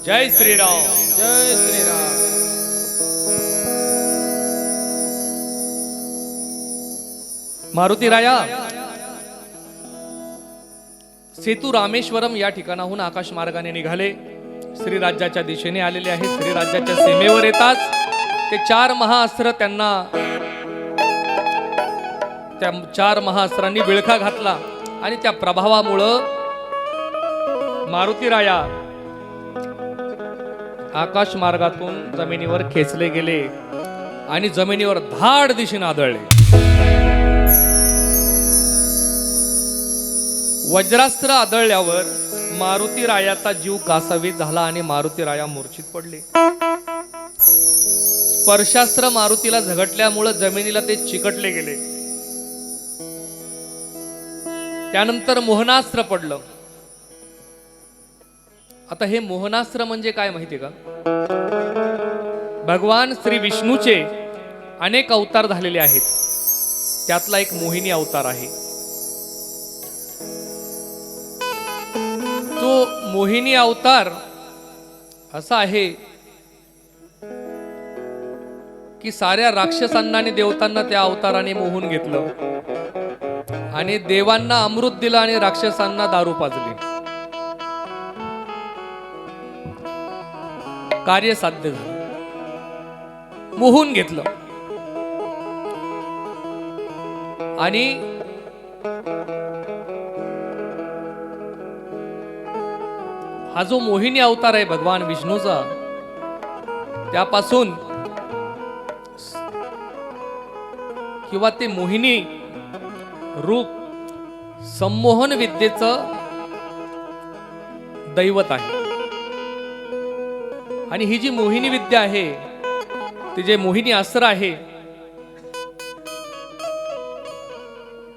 जय श्रीराम. जय श्रीराम. मारुती राया सेतू रामेश्वरम या ठिकाणाहून आकाश मार्गाने निघाले, श्रीराज्याच्या दिशेने आलेले आहेत. श्रीराज्याच्या सीमेवर येताच ते 4 महाअस्त्र त्यांना त्या 4 महाअस्त्रांनी विळखा घातला आणि त्या प्रभावामुळं मारुती राया आकाश मार्गातून जमिनीवर खेचले गेले आणि जमिनीवर धाड दिशेने आदळले. वज्रास्त्र आदळल्यावर मारुती रायाचा जीव कासावीस झाला आणि मारुती राया मूर्छित पडले. स्पर्शास्त्र मारुतीला झगटल्यामुळे जमिनीला ते चिकटले गेले. त्यानंतर मोहनास्त्र पडलं. आता हे मोहनास्त्र म्हणजे काय माहिती का? भगवान श्री विष्णूचे अनेक अवतार झालेले आहेत, त्यातला एक मोहिनी अवतार आहे. तो मोहिनी अवतार असा आहे की साऱ्या राक्षसांना आणि देवतांना त्या अवताराने मोहून घेतलं आणि देवांना अमृत दिलं आणि राक्षसांना दारू पाजली. कार्य साध्य झालं, मोहून घेतलं. आणि हा जो मोहिनी अवतार आहे भगवान विष्णूचा, त्यापासून किंवा ते मोहिनी रूप संमोहन विद्येचं दैवत आहे. आणि ही जी मोहिनी विद्या आहे, ते जे मोहिनी अस्त्र आहे,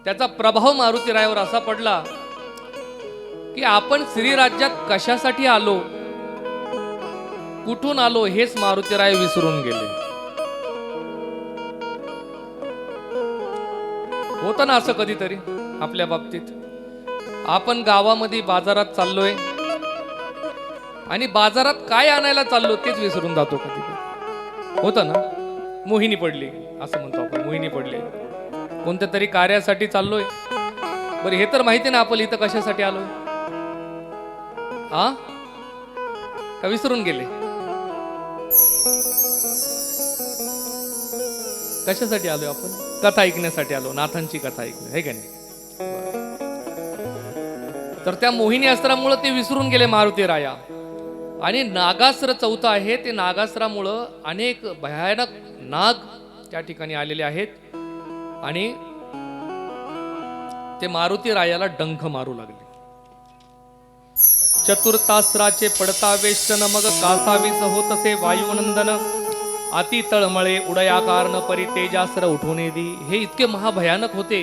त्याचा प्रभाव मारुती रायावर असा पडला की आपण श्रीराज्यात कशासाठी आलो, कुठून आलो हेच मारुती राय विसरून गेले. होतं ना असं कधीतरी आपल्या बाबतीत. आपण गावामध्ये बाजारात चाललोय आणि बाजारात काय आणायला चाललो तेच विसरून जातो कधी. होतं ना, मोहिनी पडली असं म्हणतो आपण, मोहिनी पडली. कोणत्या तरी कार्यासाठी चाललोय, बरं हे तर माहिती ना आपण इथं कशासाठी आलोय, का विसरून गेले? कशासाठी आलोय आपण? कथा ऐकण्यासाठी आलो, नाथांची कथा ऐकणे, हे का नाही? तर त्या मोहिनी अस्त्रामुळे ते विसरून गेले मारुती राया. आणि नागास्त्र चौथा आहे, ते नागास्त्रामुळं अनेक भयानक नाग त्या ठिकाणी आलेले आहेत आणि ते मारुती रायाला डंख मारू लागले. चतुर्थास्त्राचे पडता वेष्टन मग कासावीस होतसे वायुनंदन, अति तळमळे उडया कारण परी तेजास्त्र उठून दी. हे इतके महाभयानक होते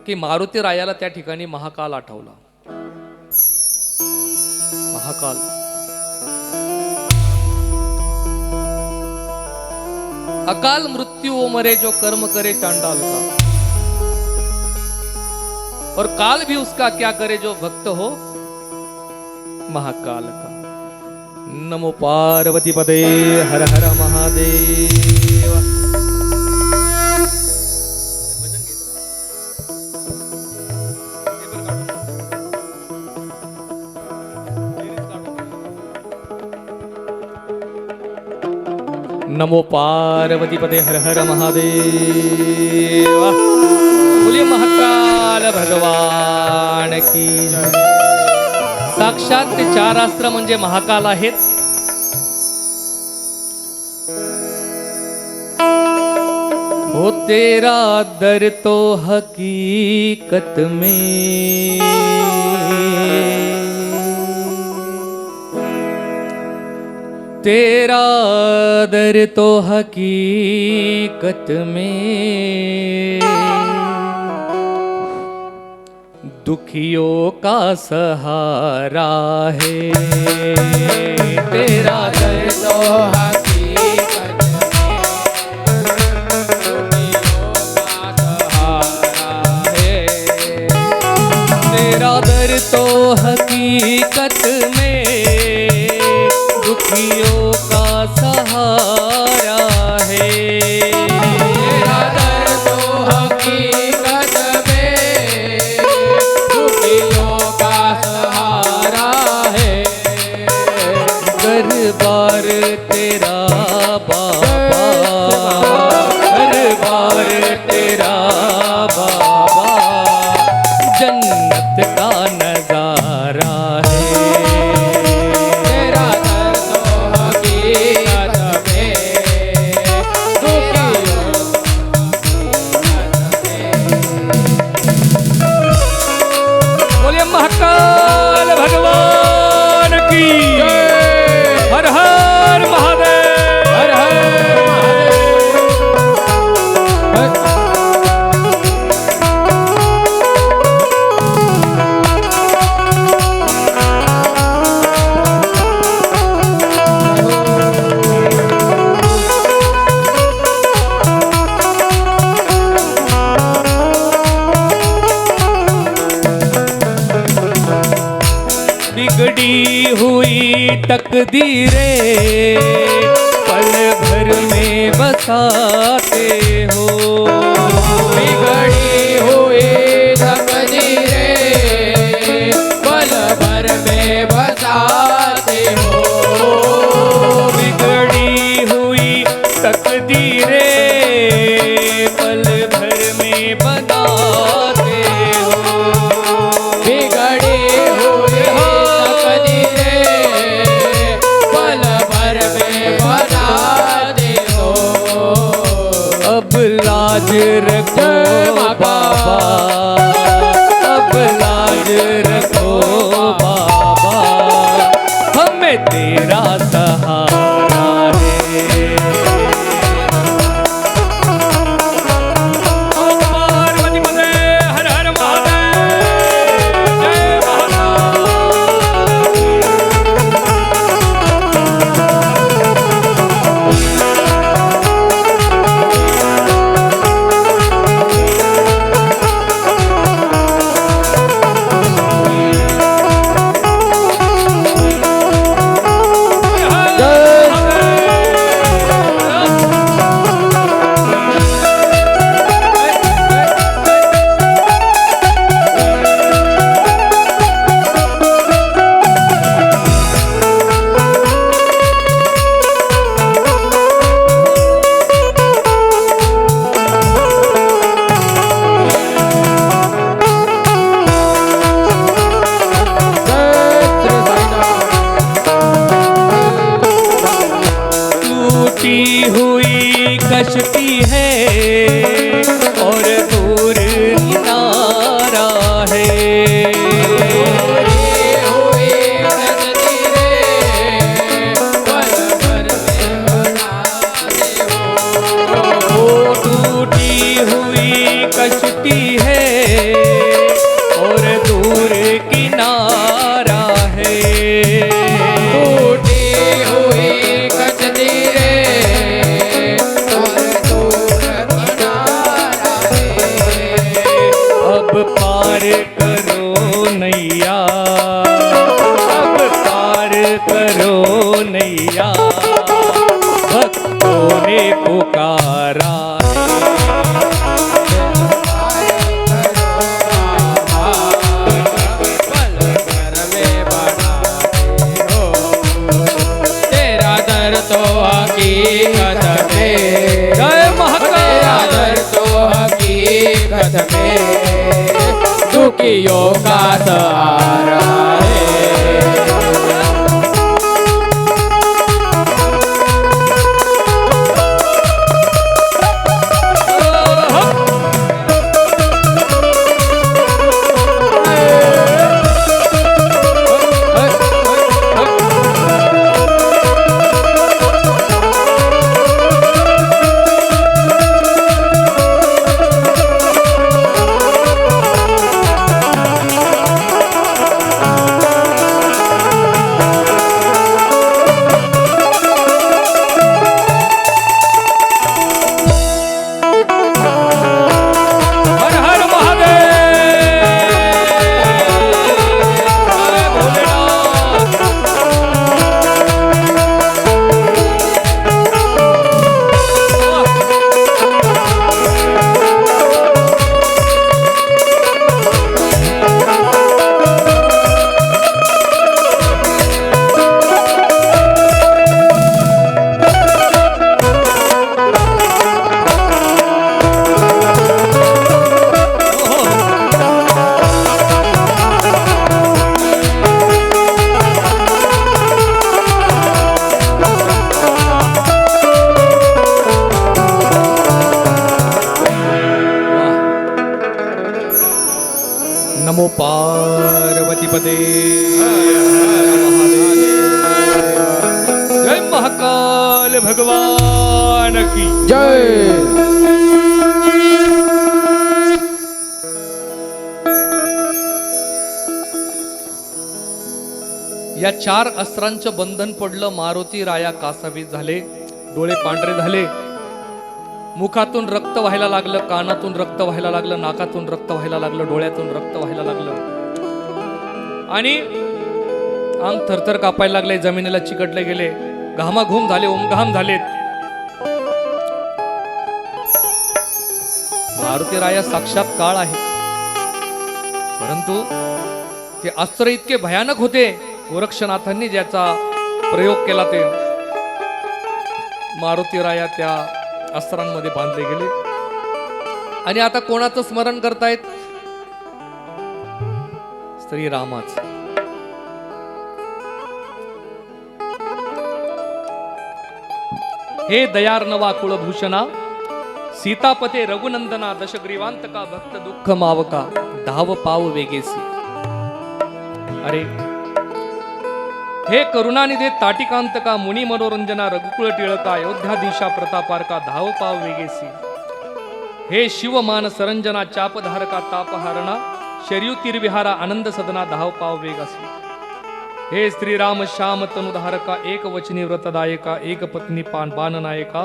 की मारुती रायाला त्या ठिकाणी महाकाल आठवला. महाकाल अकाल मृत्यु ओ मरे जो कर्म करे चांडाल का, और काल भी उसका क्या करे जो भक्त हो महाकाल का. नमो पार्वती पदे हर हर महादेव. नमो पार्वती पदे हर हर महादेव. बोलिए महाकाल भगवान की. साक्षात ते 4 अस्त्र म्हणजे महाकाल आहेत. हो तेरा दर तो हकीकत में, तेरा दर तो हकीकत में, दुखियों का सहारा है. तेरा दर तो हकीकत में, दुखियों का सहारा है. तेरा दर तो हकीकत में दुखियों का सहारा है। तेरा दर तो हकीकत में दुखियों का सहारा है। दरबार तेरा बाबा, दरबार तेरा बाबा, जन्नत का नजारा है। तेरा दर तो हकीकत में दुखियों बोलिए महाकाल भगवान की हर हर महादेव। हर हर बिगड़ी हुई तकदीरें पल भर में बसाते हो। बिगड़ी हुई तकदीरें पल भर में बसाते हो। बिगड़ी हुई तकदीरें पल भर में बनाते हो। बिगड़ी हुई तकदीरें पल भर में बनाते हो। अब लाज रखो बाबा, अब लाज रखो बाबा, हमें तेरा सहारा है। ओम पार्वती पते हर हर महादेव, जय महाकाल। टूटी हुई कश्ती है और दूर किनारा है। ओ टूटी हुई कश्ती है और दूर किनारा है। अब पार करो नैया, अब पार करो नैया, भक्तों ने पुकारा तेरा दर तो हकीकत में जय महाकाल। तेरा दर तो हकीकत में दुखियों का सहारा है। भगवान की जय. या 4 अस्त्रांचं बंधन पडलं. मारुती राया कासावीस झाले, डोळे पांढरे झाले, मुखातून रक्त व्हायला लागलं, कानातून रक्त व्हायला लागलं, नाकातून रक्त व्हायला लागलं, डोळ्यातून रक्त व्हायला लागलं आणि अंग थरथर कापायला लागले, जमिनीला चिकटले गेले, घामाघूम झाले, ओमघाम झालेत. मारुती राया साक्षात काळ आहे, परंतु ते अस्त्र इतके भयानक होते. गोरक्षनाथांनी ज्याचा प्रयोग केला ते मारुती राया त्या अस्त्रांमध्ये बांधले गेले. आणि आता कोणाचं स्मरण करतायत? श्रीरामाच. हे दयार्णवा कुळभूषणा, सीतापते रघुनंदना, दशग्रीवांतका, भक्त दुःख मावका, धाव पाव वेगेसी. अरे हे करुणानिधे ताटिकांतका, मुनी मनोरंजना, रघुकुळ टिळका, अयोध्याधीशा प्रतापारका, धाव पाव वेगेसी. हे शिवमान सरंजना, चापधारका, तापहारणा, शर्यू तीरविहारा, आनंद सदना, धाव पाव वेगासी. हे श्रीराम श्याम तनुधारका, एक वचनी व्रतदायका, एक पत्नी बाणनायका,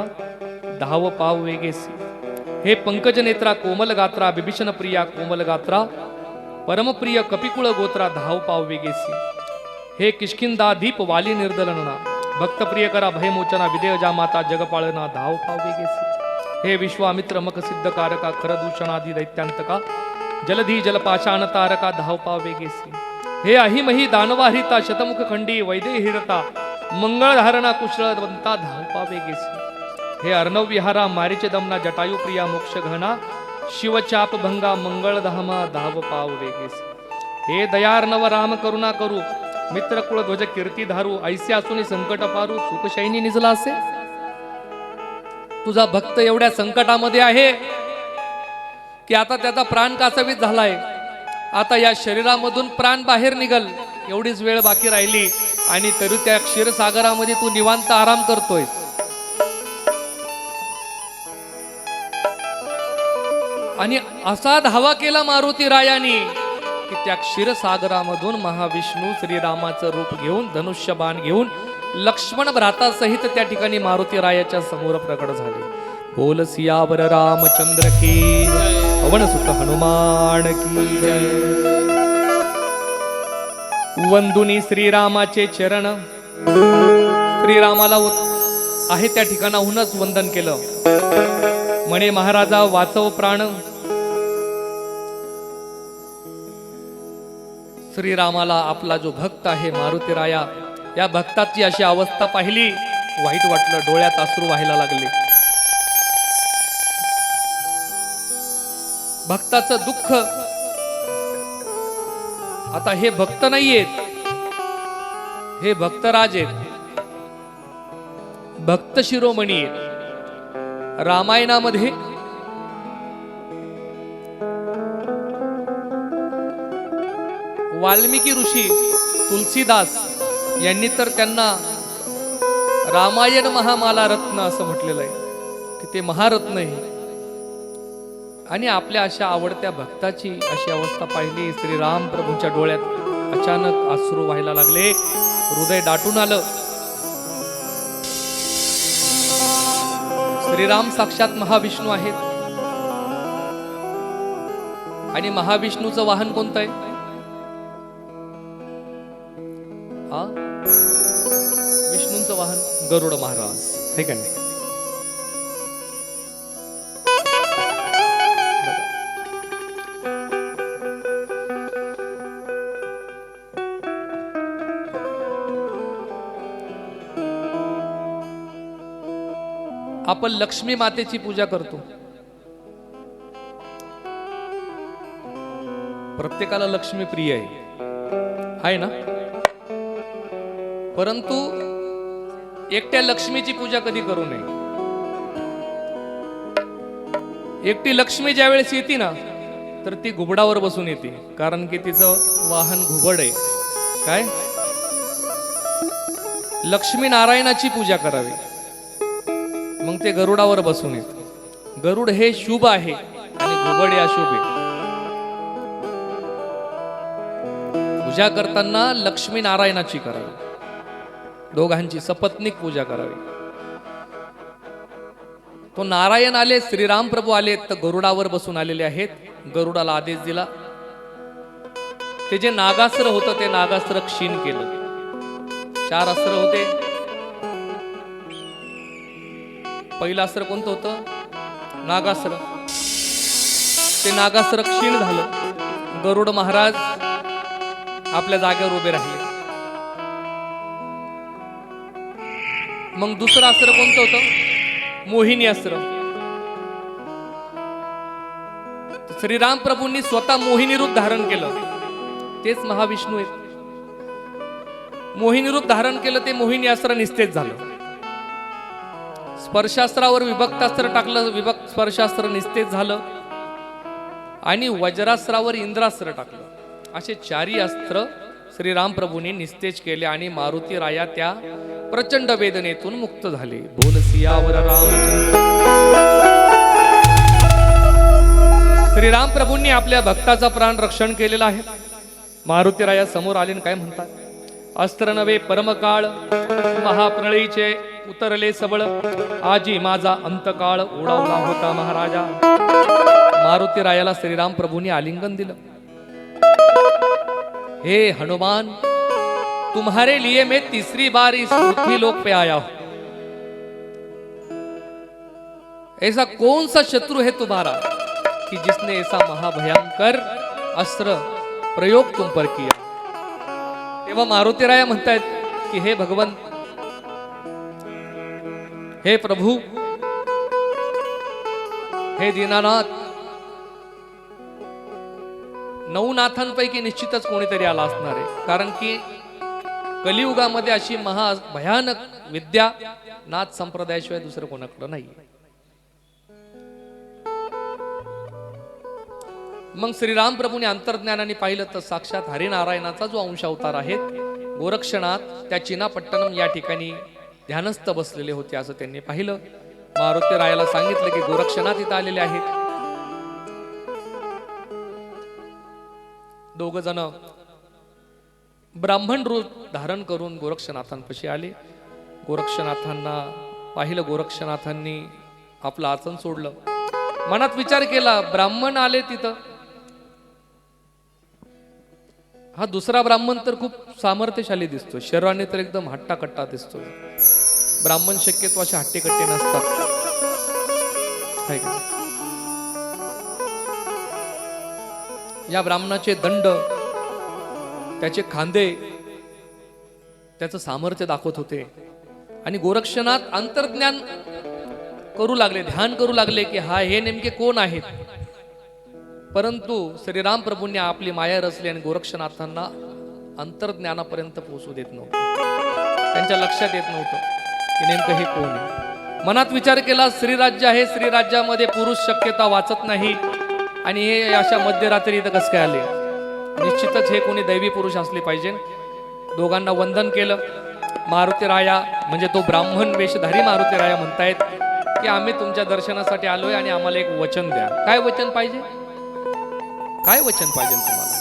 धाव पाव वेगेसी. हे पंकज नेत्रा, कोमल गात्रा, बिभीषण प्रिया, कोमल गात्रा, परमप्रिय कपिकुळ गोत्रा, धाव पाव वेगेसी. हे किष्किंदाधीप वाली निर्दलना, भक्तप्रिय करा भयमोचना, विदेवजा माता जगपाळना, धाव पाव वेगेसी. हे विश्वामित्र मक सिद्ध कारका, खरदूषणादी दैत्यांतका, जलधी जलपाशान तारका, धाव पाव वेगेसी. हे अहिमही दानवाहिता, शतमुख खंडी, वैदेहिरता, मंगळधारणा, कुशलवंता, धाव पाव वेगेसी. हे अर्णव विहारा, मारीचे दमना, जटायू प्रिया, मोक्ष घना, शिवचाप भंगा, मंगळधामा, धाव पाव वेगेसी. हे दयार्णव राम करुणा करू, मित्र कुळ ध्वज कीर्ती धारू, ऐसे असून संकट पारू, सुखशैनी निजला असे. तुझा भक्त एवढ्या संकटामध्ये आहे की आता त्याचा प्राण कासावीस झालाय. आता या शरीरामधून प्राण बाहेर निघल एवढीच वेळ बाकी राहिली आणि तरी त्या क्षीरसागरामध्ये तू निवांत आराम करतोय. आणि असा धावा केला मारुती रायानी की त्या क्षीरसागरामधून महाविष्णू श्रीरामाचं रूप घेऊन, धनुष्यबाण घेऊन, लक्ष्मण भ्रातासहित त्या ठिकाणी मारुती रायाच्या समोर प्रकट झाले. बोल सियावर रामचंद्र की, पवन सुत हनुमान की जय. वंदुनी श्रीरामाचे चरण, श्रीरामाला आहे त्या ठिकाणाहूनच वंदन केलं. म्हणे महाराजा वाचव प्राण. श्रीरामाला आपला जो भक्त आहे मारुती राया, या भक्ताची अशी अवस्था पाहिली, वाईट वाटलं, डोळ्यात अश्रू व्हायला लागले. भक्ताचं दुःख. आता हे भक्त नाहीयेत, हे भक्तराज आहेत, भक्त शिरोमणी आहेत. रामायणामध्ये वाल्मिकी ऋषी, तुलसीदास यांनी तर त्यांना रामायण महामाला रत्न असं म्हटलेलं आहे की ते महारत्न आहे. आणि आपल्या अशा आवडत्या भक्ताची अशी अवस्था पाहिली, श्रीराम प्रभूंच्या डोळ्यात अचानक अश्रू व्हायला लागले, हृदय दाटून आलं. श्रीराम साक्षात महाविष्णू आहेत आणि महाविष्णूचं वाहन कोणतं आहे? विष्णूंचं वाहन गरुड महाराज, हे का नाही? आपण लक्ष्मी मातेची पूजा करतो. प्रत्येकाला लक्ष्मी प्रिय आहे ना? परंतु एकट्या लक्ष्मीची पूजा कधी करू नये. एकटी लक्ष्मी ज्या वेळेस येते ना, तर ती घुबडावर बसून येते, कारण की तिचं वाहन घुबड आहे. काय? लक्ष्मी नारायणाची पूजा करावी. मग ते गरुडावर बसून येत. गरुड हे शुभ आहे आणि घुबड हे अशुभ आहे. पूजा करताना लक्ष्मी नारायणाची करावी, दोघांची सपत्नीक पूजा करावी. तो नारायण आले, श्रीराम प्रभू आले तर गरुडावर बसून आलेले आहेत. गरुडाला आदेश दिला, ते जे नागास्त्र होतं ते नागास्त्र क्षीण केलं. 4 अस्त्र होते. पहिलं अस्त्र कोणतं होतं? नागास्त्र. ते नागास्त्र क्षीण झालं. गरुड महाराज आपल्या जागेवर उभे राहिले. मग दुसरं अस्त्र कोणतं होतं? मोहिनी अस्त्र. श्रीराम प्रभूंनी स्वतः मोहिनी रूप धारण केलं. तेच महाविष्णू आहेत. मोहिनी रूप धारण केलं, ते मोहिनी अस्त्र निस्तेज झालं. स्पर्शास्त्रावर विभक्तास्त्र टाकलं, विभक्त स्पर्शास्त्र निस्तेज झालं. आणि वज्रास्त्रावर इंद्रास्त्र टाकलं. असे 4 अस्त्र श्रीराम प्रभूंनी निस्तेज केले आणि मारुती राया त्या प्रचंड वेदनेतून मुक्त झाले. बोल सियावर रामचंद्र. श्रीराम प्रभूंनी आपल्या भक्ताचा प्राण रक्षण केलेला आहे. मारुती राया समोर आले काय म्हणतात? अस्त्र नवे परमकाळ, महाप्रळयीचे उतरले सबळ, आजी माझा अंतकाळ उडावला होता महाराजा. मारुती रायाला श्रीराम प्रभूंनी आलिंगन दिलं. हे हनुमान, तुम्हारे लिए मैं तीसरी बार इस पृथ्वी लोक पे आया हूं. ऐसा कौन सा शत्रु है तुम्हारा कि जिसने ऐसा महाभयंकर अस्त्र प्रयोग तुम पर किया. तेव्हा मारुती राया म्हणतायत की हे भगवंत, हे प्रभू, हे दीनानाथ, 9 नाथांपैकी निश्चितच कोणीतरी आला असणार आहे. कारण की कलियुगामध्ये अशी भयानक विद्या नाथ संप्रदायाशिवाय दुसरं कोणाकडे नाही. मग श्रीराम प्रभूने अंतर्ज्ञानाने पाहिलं तर साक्षात हरिनारायणाचा जो अंश अवतार आहे गोरक्षनाथ, त्या चिनापट्टणम या ठिकाणी ध्यानस्थ बसलेले होते असं त्यांनी पाहिलं. मारुती रायाला सांगितलं की गोरक्षनाथ इथं आलेले आहेत. दोघ जण ब्राह्मण रूप धारण करून गोरक्षनाथांपाशी आले. गोरक्षनाथांना पाहिलं. गोरक्षनाथांनी आपलं आसन सोडलं. मनात विचार केला, ब्राह्मण आले तिथं, हा दुसरा ब्राह्मण तर खूप सामर्थ्यशाली दिसतो, शरीराने तर एकदम हट्टाकट्टा दिसतो. ब्राह्मण शक्यतो असे हट्टेकट्टे नसतात. या ब्राह्मणाचे दंड, त्याचे खांदे, त्याचं सामर्थ्य दाखवत होते. आणि गोरक्षनाथ अंतर्ज्ञान करू लागले, ध्यान करू लागले की हा हे नेमके कोण आहेत. परंतु श्रीराम प्रभूंनी आपली माया रचली आणि गोरक्षनाथांना अंतर्ज्ञानापर्यंत पोहोचू देत नव्हते. त्यांच्या लक्षात येत नव्हतं की नेमकं हे कोण आहे. मनात विचार केला, श्रीराज्य आहे, श्रीराज्यामध्ये पुरुष शक्यता वाचत नाही आणि हे अशा मध्यरात्री इथं कसं काय आले. निश्चितच हे कोणी दैवी पुरुष असले पाहिजे. दोघांना वंदन केलं. मारुती राया म्हणजे तो ब्राह्मण वेशधारी मारुती राया म्हणतायत की आम्ही तुमच्या दर्शनासाठी आलोय आणि आम्हाला एक वचन द्या. काय वचन पाहिजे? काय वचन पाहिजे तुम्हाला?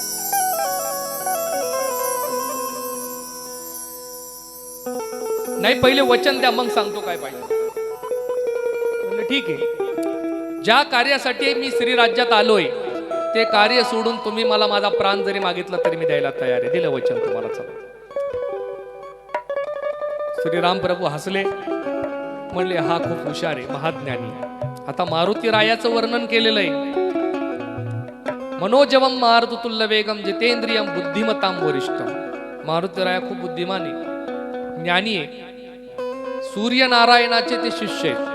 नाही, पहिले वचन द्या, मग सांगतो काय पाहिजे. ठीक आहे, ज्या कार्यासाठी मी श्रीराज्यात आलोय ते कार्य सोडून तुम्ही मला माझा प्राण जरी मागितला तरी मी द्यायला तयार आहे. दिलं वचन तुम्हाला. चला. श्रीराम प्रभू हसले, म्हणले हा खूप हुशार आहे, महाज्ञानी. आता मारुती रायाचं वर्णन केलेलं आहे. मनोजवम मारुतुल्य वेगम जितेंद्रियम बुद्धिमताम वरिष्ठम. मारुती राया खूप बुद्धिमान आहे, ज्ञानी आहे. सूर्यनारायणाचे ते शिष्य आहेत.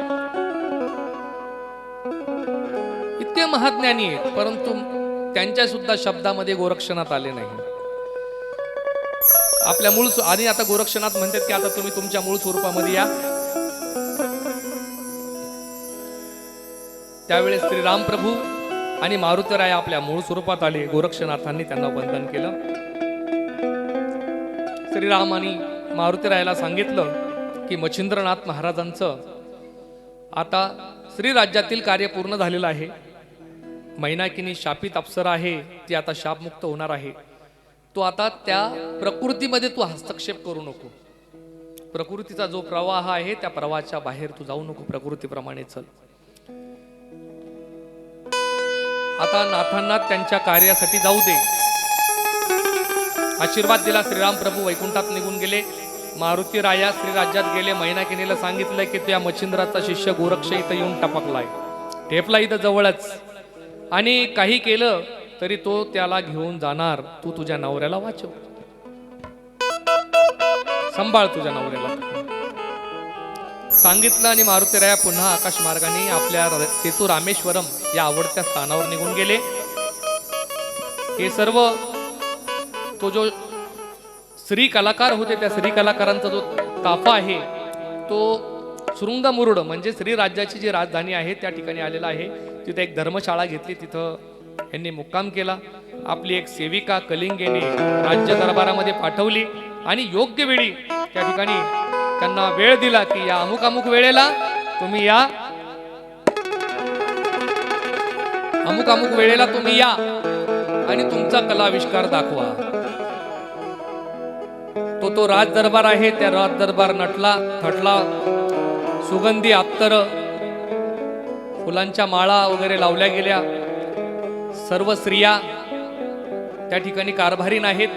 इतके महाज्ञानी आहेत, परंतु त्यांच्या सुद्धा शब्दामध्ये गोरक्षनाथ आले नाही. आपल्या मूळ आणि आता गोरक्षनाथ म्हणतात की आता तुम्ही तुमच्या मूळ स्वरूपामध्ये या. त्यावेळेस श्रीराम प्रभू आणि मारुतीराय आपल्या मूळ स्वरूपात आले. गोरक्षनाथांनी त्यांना वंदन केलं. श्रीराम आणि मारुतीरायाला सांगितलं की मच्छिंद्रनाथ महाराजांचं आता श्री राज्यातील कार्य पूर्ण झालेलं आहे. मैनाकिनी शापित अप्सरा आहे, ती आता शापमुक्त होणार आहे. तो आता त्या प्रकृतीमध्ये तू हस्तक्षेप करू नको. प्रकृतीचा जो प्रवाह आहे त्या प्रवाहाच्या बाहेर तू जाऊ नको, प्रकृतीप्रमाणे चल. आता नाथांना त्यांच्या कार्यासाठी जाऊ दे. आशीर्वाद दिला. श्रीराम प्रभू वैकुंठात निघून गेले. मारुती राया श्री राज्यात गेले. मैनाकिनीला सांगितलंय की त्या मच्छिंद्राचा शिष्य गोरक्ष इथं येऊन टपकलाय, ठेपला इथं जवळच, आणि काही केलं तरी तो त्याला घेऊन जाणार. तू तुझ्या नवऱ्याला वाचव, सांभाळ तुझ्या नवऱ्याला सांगितलं. आणि मारुतीराया पुन्हा आकाश मार्गाने आपल्या सेतू रामेश्वरम या आवडत्या स्थानावर निघून गेले. हे सर्व तो जो श्री कलाकार होते त्या श्री कलाकारांचा जो ताफा आहे तो शृंगमुरुड म्हणजे श्री राज्याची जी राजधानी आहे त्या ठिकाणी आलेला आहे. तिथे एक धर्मशाळा घेतली, तिथं यांनी मुक्काम केला. आपली एक सेविका कलिंगेने राज्य दरबारामध्ये पाठवली आणि योग्य वेळी त्या ठिकाणी त्यांना वेळ दिला की या अमुक अमुक वेळेला तुम्ही या, अमुक अमुक वेळेला तुम्ही या आणि तुमचा कलाविष्कार दाखवा. तो राज दरबार आहे. त्या राज दरबार नटला थटला. सुगंधी अत्तर, फुलांच्या माळा वगैरे लावल्या गेल्या. सर्व स्त्रिया त्या ठिकाणी कारभारीण आहेत.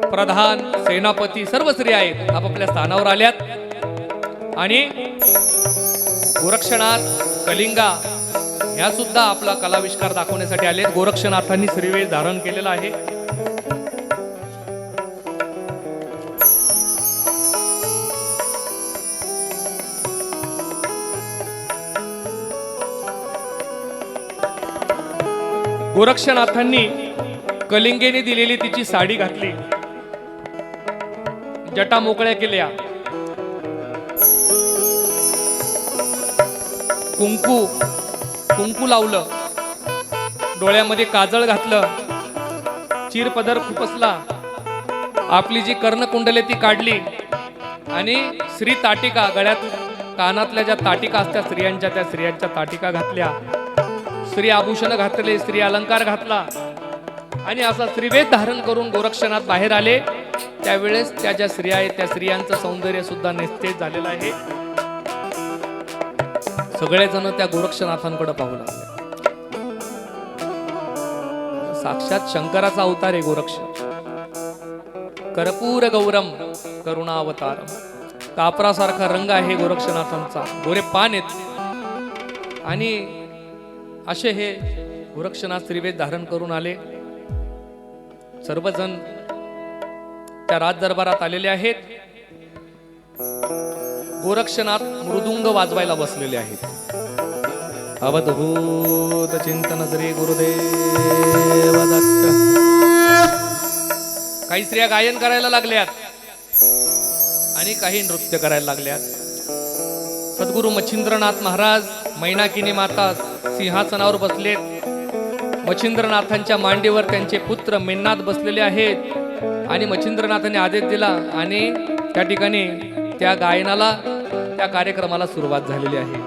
प्रधान, सेनापती सर्व स्त्रिया आहेत, आपापल्या स्थानावर आल्यात. आणि गोरक्षनाथ, कलिंगा ह्या सुद्धा आपला कलाविष्कार दाखवण्यासाठी आले. गोरक्षनाथांनी श्रीवेश धारण केलेला आहे. गोरक्षनाथांनी कलिंगेने दिलेली तिची साडी घातली, जटा मोकळ्या केल्या, कुंकू लावलं, डोळ्यामध्ये काजळ घातलं, चिरपदर खुपसला, आपली जी कर्णकुंडले ती काढली आणि श्री ताटिका गळ्यात कानातल्या ज्या ताटिका असत्या स्त्रियांच्या त्या स्त्रियांच्या ताटिका घातल्या. स्त्री आभूषण घातले, स्त्री अलंकार घातला आणि असा स्त्रीवेश धारण करून गोरक्षनाथ बाहेर आले. त्यावेळेस त्या ज्या स्त्रिया आहेत त्या स्त्रियांचं सौंदर्य सुद्धा निस्तेज झालेलं आहे. सगळेजण त्या गोरक्षनाथांकडे पाहू लागले. साक्षात शंकराचा अवतार आहे गोरक्ष. कर्पूर गौरम करुणावतारम. कापरासारखा रंग आहे गोरक्षनाथांचा, गोरे पान आहेत. आणि असे हे गोरक्षनाथ श्रीवेश धारण करून आले. सर्वजण त्या राज दरबारात आलेले आहेत. गोरक्षनाथ मृदुंग वाजवायला बसलेले आहेत. अवधूत चिंतन श्री गुरुदेव दत्त. काही स्त्रिया गायन करायला लागल्यात आणि काही नृत्य करायला लागल्यात. सद्गुरु मच्छिंद्रनाथ महाराज, मैनाकिनी माता सिंहासनावर बसलेत. मच्छिंद्रनाथांच्या मांडीवर त्यांचे पुत्र मेन्नाथ बसलेले आहेत. आणि मच्छिंद्रनाथांनी आदेश दिला आणि त्या ठिकाणी त्या गायनाला, त्या कार्यक्रमाला सुरुवात झालेली आहे.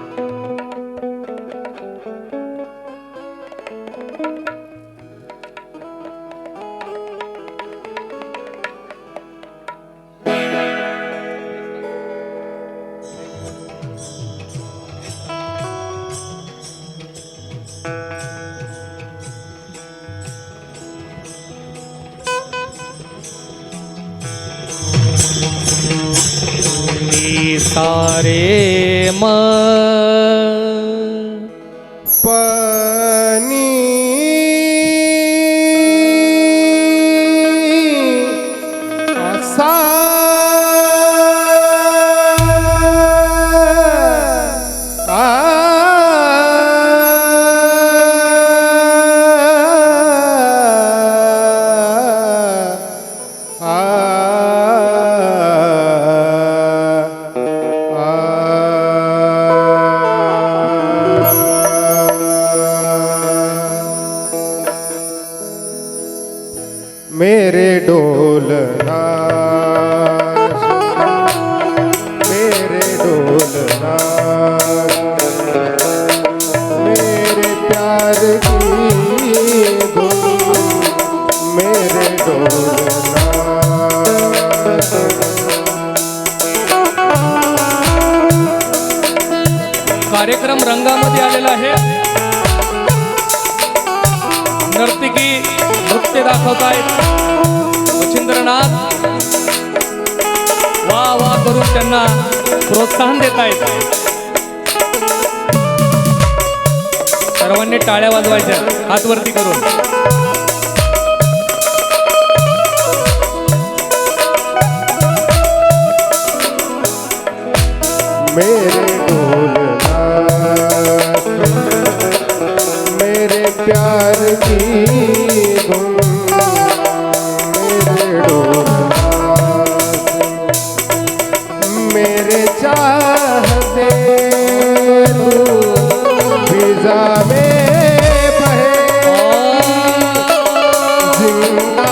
सारे म पनी असा मेरे डोलना, मेरे डोलना कार्यक्रम रंगामध्ये आलेला आहे. नर्तकी नृत्य दाखवतायत. मच्छिंद्रनाथ वा वा करून त्यांना प्रोत्साहन देत आहेत. सर्वांनी टाळ्या वाजवायच्या हात वरती करून. मेरे ढोलना मेरे प्यार की धुन मेरे ढोलना मेरे चाहते तू फिजा में बहे जिंदा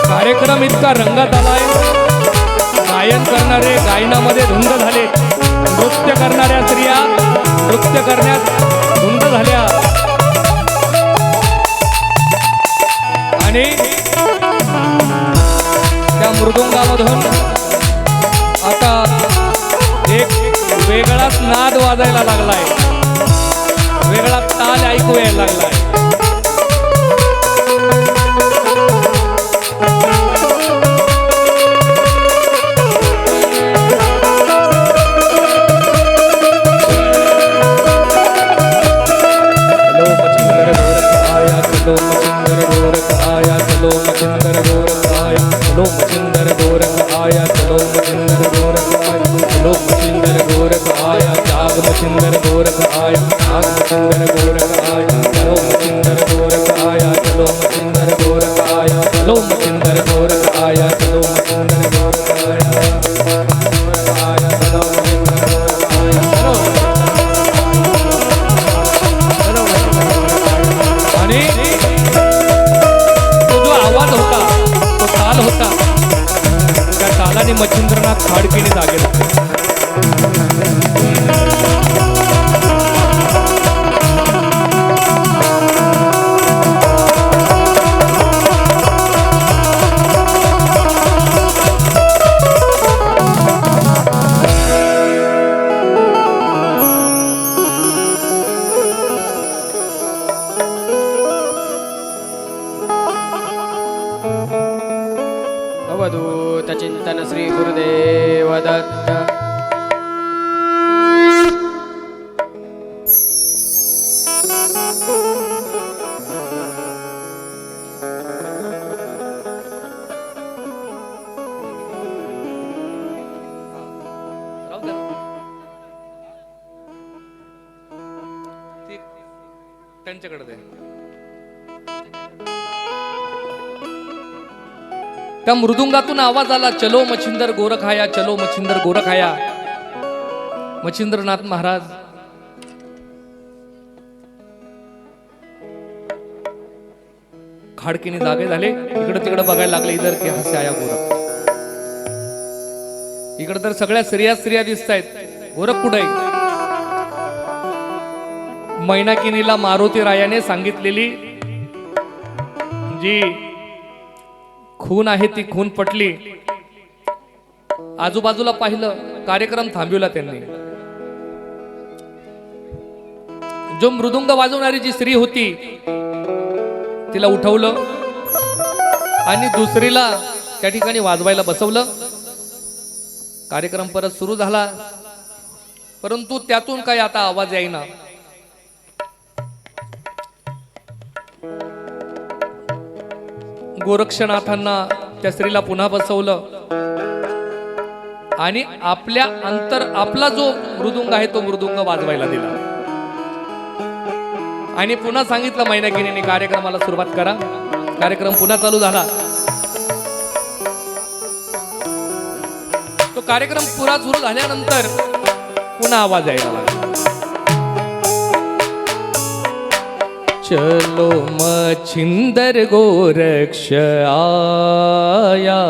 कार्यक्रम इतका रंगात आलाय. गायन करणारे गायनामध्ये धुंद झाले. नृत्य करणाऱ्या स्त्रिया नृत्य करण्यात धुंद झाल्या. आणि त्या मृदुंगामधून आता एक वेगळाच नाद वाजायला लागलाय. वेगळा ताल ऐकू यायला लागलाय. चलो मच्छिंद्र गोरख आया, चलो मच्छिंद्र गोरख आया, चलो मच्छिंद्र गोरख आया, जाग मच्छिंद्र गोरख आया, जाग मच्छिंद्र गोरख आया, चलो मच्छिंद्र गोरख आया, चलो मच्छिंद्र गोरख आया, चलो मच्छिंद्र गोरख आया, चलो मच्छिंद्र गोरख आया, चलो आणि तो जो आवाज होता तो ताल होता. त्या तालाने मच्छिंद्रनाथ खाडकीने जागेला. अवधूत चिंतन श्री गुरुदेव दत्त. त्यांच्याकडे दे. त्या मृदुंगातून आवाज आला, चलो मच्छिंद्र गोरखाया, चलो मच्छिंद्र गोरखाया. मच्छिंद्रनाथ महाराज खाडकीने जागे झाले. इकडे तिकडे बघायला लागले. इधर के हसे आया गोरख. इकडे तर सगळ्या स्त्रिया दिसत आहेत. गोरख कुठे आहे? मैनाकिनीला मारुती रायाने सांगितलेली जी खून आहे ती खून पटली. आजूबाजूला पाहिलं, कार्यक्रम थांबविला त्यांनी. जो मृदुंग वाजवणारी जी स्त्री होती तिला उठवलं आणि दुसरीला त्या ठिकाणी वाजवायला बसवलं. कार्यक्रम परत सुरू झाला, परंतु त्यातून काही आता आवाज येईना. गोरक्षनाथांना त्या स्त्रीला पुन्हा बसवलं आणि आपला जो मृदुंग आहे तो मृदुंग वाजवायला दिला आणि पुन्हा सांगितलं मैनाकिनीने कार्यक्रमाला सुरुवात करा. कार्यक्रम पुन्हा चालू झाला. तो कार्यक्रम पुरा सुरू झाल्यानंतर पुन्हा आवाज यायला लागला. चलो मच्छिंदर गोरक्ष आया,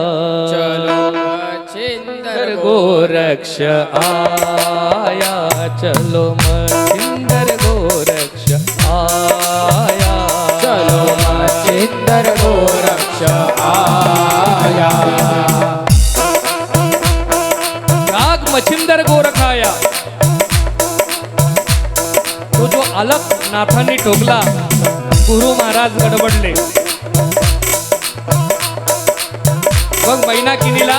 चलो मच्छिंदर गोरक्ष आया, चलो मच्छिंदर गोरक्ष आया, चलो मच्छिंदर गोरक्ष आया. राग मच्छिंदर गोरखाया. तो जो अलग नाथांनी ठोकला, गुरु महाराज गडबडले. मग मैनाकिनीला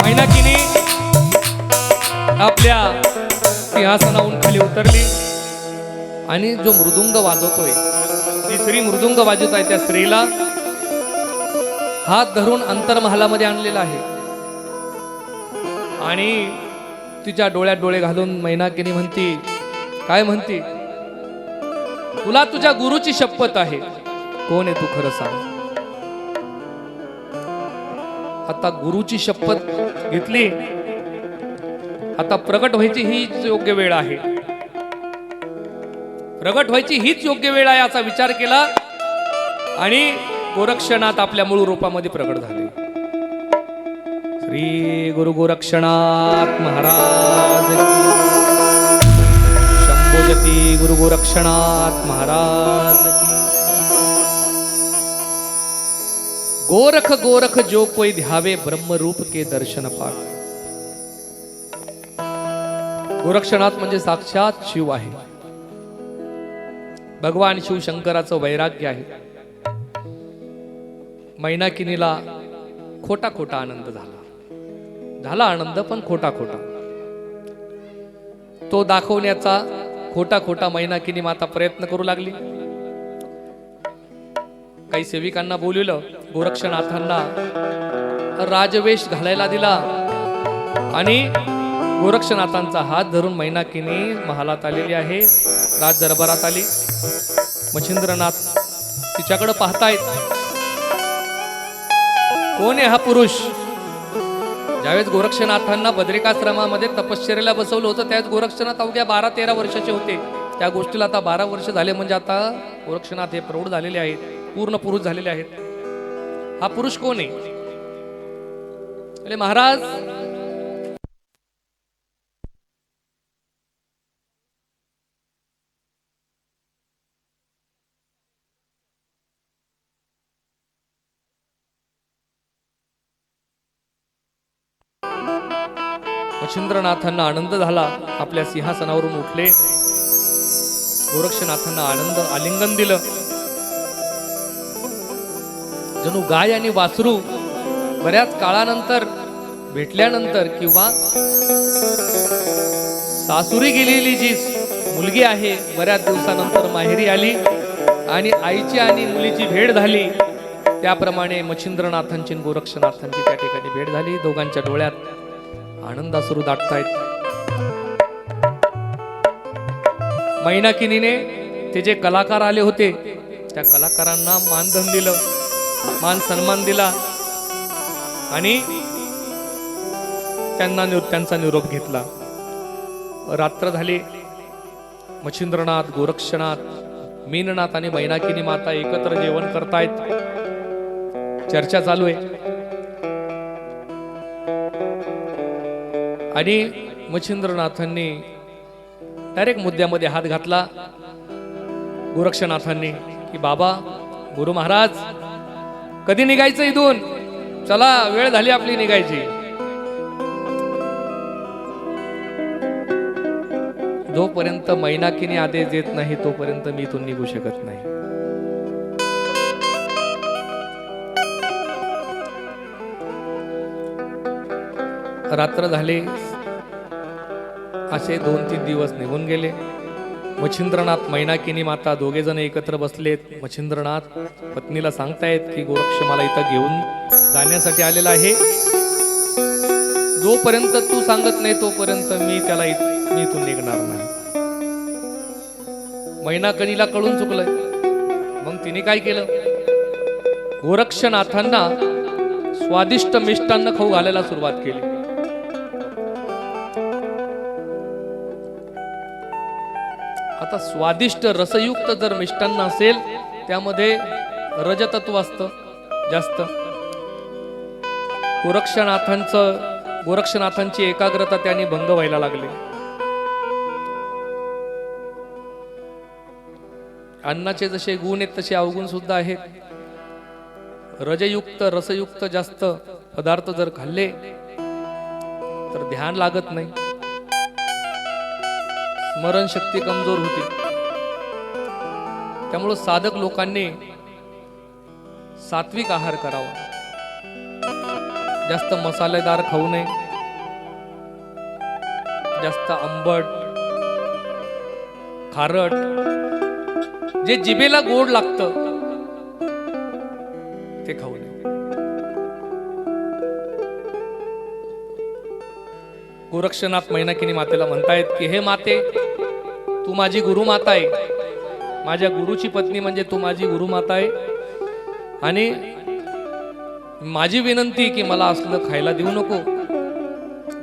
मैनाकिनी आपल्या सिंहासनावरून खाली उतरली आणि जो मृदुंग वाजवतोय, ती स्त्री मृदुंग वाजवत आहे, त्या स्त्रीला हात धरून अंतर्महालामध्ये आणलेला आहे आणि तिच्या डोळ्यात डोळे घालून मैनाकिनी म्हणती, काय म्हणती? तुला तुझ्या गुरुची शपथ आहे. कोण आहे तू खरं सांग. आता गुरुची शपथ घेतली, आता प्रगट व्हायची हीच योग्य वेळ आहे. प्रगट व्हायची हीच योग्य वेळ आहे असा विचार केला आणि गोरक्षनाथ आपल्या मूळ रूपामध्ये प्रगट झाले. श्री गुरु गोरक्षनाथ महाराज की. शंभोजती गुरु गोरक्षनाथ महाराज की. गोरख गोरख जो कोई ध्यावे ब्रह्म रूप के दर्शन पावे. गोरक्षनाथ म्हणजे साक्षात शिव आहे. भगवान शिव शंकराचं वैराग्य आहे. मैनाकिनीला खोटा खोटा आनंद झाला आनंद, पण खोटा खोटा तो दाखवण्याचा खोटा खोटा मैनाकिनी माता प्रयत्न करू लागली. काही सेविकांना बोलवलं, गोरक्षनाथांना राजवेश घालायला दिला आणि गोरक्षनाथांचा हात धरून मैनाकिनी महालात आलेली आहे, राज दरबारात आली. मच्छिंद्रनाथ तिच्याकडे पाहतायत. कोण आहे हा पुरुष? ज्यावेळेस गोरक्षनाथांना बद्रिकाश्रमामध्ये तपश्चर्याला बसवलं होतं त्यावेळेस गोरक्षनाथ अवघ्या 12-13 वर्षाचे होते. त्या गोष्टीला आता 12 वर्ष झाले, म्हणजे आता गोरक्षनाथ हे प्रौढ झालेले आहेत, पूर्ण पुरुष झालेले आहेत. हा पुरुष कोण आहे? अरे महाराज, मच्छिंद्रनाथांना आनंद झाला. आपल्या सिंहासनावरून उठले, गोरक्षनाथांना आलिंगन दिलं. जणू गाय आणि वासरू बऱ्याच काळानंतर भेटल्यानंतर किंवा सासुरी गेलेली जी मुलगी आहे बऱ्याच दिवसानंतर माहेरी आली आणि आईची आणि मुलीची भेट झाली, त्याप्रमाणे मच्छिंद्रनाथांची आणि गोरक्षनाथांची त्या ठिकाणी भेट झाली. दोघांच्या डोळ्यात आनंद अश्रू दाटतायत. मैनाकिनीने ते जे कलाकार आले होते त्या कलाकारांना मानधन दिलं, मान सन्मान दिला आणि त्यांचा निरोप घेतला. रात्र झाली. मच्छिंद्रनाथ, गोरक्षनाथ, मीननाथ आणि मैनाकिनी माता एकत्र जेवण करतायत. चर्चा चालू आहे आणि मच्छिंद्रनाथांनी डायरेक्ट मुद्द्यामध्ये हात घातला गोरक्षनाथांनी की बाबा गुरु महाराज कधी निघायचं इथून, चला वेळ झाली आपली निघायची. जोपर्यंत मैनाकीने आदेश देत नाही तोपर्यंत मी इथून निघू शकत नाही. रात्र झाले, असे 2-3 दिवस निघून गेले. मच्छिंद्रनाथ मैनाकिनी माता दोघे जण एकत्र बसलेत. मच्छिंद्रनाथ पत्नीला सांगतायत की गोरक्ष मला इथं घेऊन जाण्यासाठी आलेला आहे, जोपर्यंत तू सांगत नाही तोपर्यंत मी इथून निघणार नाही. मैनाकिनीला कळून चुकलंय. मग तिने काय केलं, गोरक्षनाथांना स्वादिष्ट मिष्टान्न खाऊ घालायला सुरुवात केली. आता स्वादिष्ट रसयुक्त जर मिष्टान्न असेल त्यामध्ये रजतत्व असतं जास्त. गोरक्षनाथांची एकाग्रता त्यांनी भंग व्हायला लागली. अन्नाचे जसे गुण आहेत तसे अवगुण सुद्धा आहेत. रजयुक्त रसयुक्त जास्त पदार्थ जर खाल्ले तर ध्यान लागत नाही, स्मरणशक्ती कमजोर होते. त्यामुळे साधक लोकांनी सात्विक आहार करावा, जास्त मसालेदार खाऊ नये, जास्त आंबट खारट जे जिभेला गोड लागतं ते खाऊ नये. गोरक्षनाथ मैनाकिनी मातेला म्हणतायत की हे माते, तू माझी गुरुमाता आहे, माझ्या गुरुची पत्नी म्हणजे तू माझी गुरुमाता आहे, आणि माझी विनंती की मला असलं खायला देऊ नको,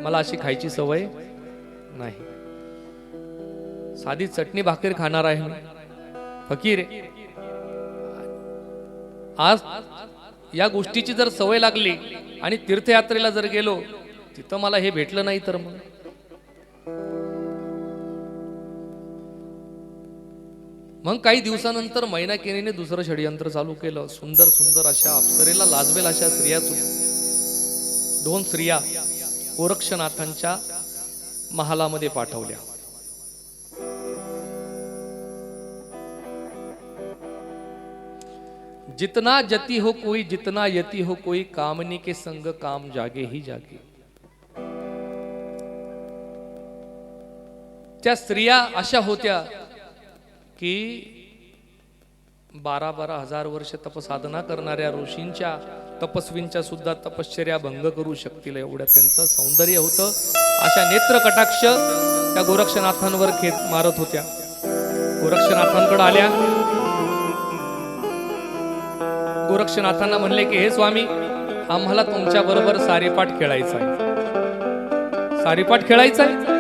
मला अशी खायची सवय नाही. साधी चटणी भाकर खाणार आहे मी, फकीर आहे. आज या गोष्टीची जर सवय लागली आणि तीर्थयात्रेला जर गेलो तिथं मला हे भेटलं नाही तर मग काही दिवसानंतर मैनाकिनीने दुसरं षडयंत्र चालू केलं. सुंदर सुंदर अशा अप्सरेला लाजवेल अशा स्त्रिया, 2 स्त्रिया गोरक्षनाथांच्या महालामध्ये पाठवल्या. जितना जति हो कोई, जितना यति हो कोई, कामनी के संग काम जागे ही जागे. त्या स्त्रिया अशा होत्या की 12-12 हजार वर्ष तपसाधना करणाऱ्या ऋषींच्या, तपस्वींच्या सुद्धा तपश्चर्या भंग करू शकतील एवढं त्यांचं सौंदर्य होतं. अशा नेत्र कटाक्ष त्या गोरक्षनाथांवर खेच मारत होत्या. गोरक्षनाथांकडे आल्या. गोरक्षनाथांना म्हणले की हे स्वामी, आम्हाला तुमच्या बरोबर सारीपाठ खेळायचा आहे. सारीपाठ खेळायचा आहे.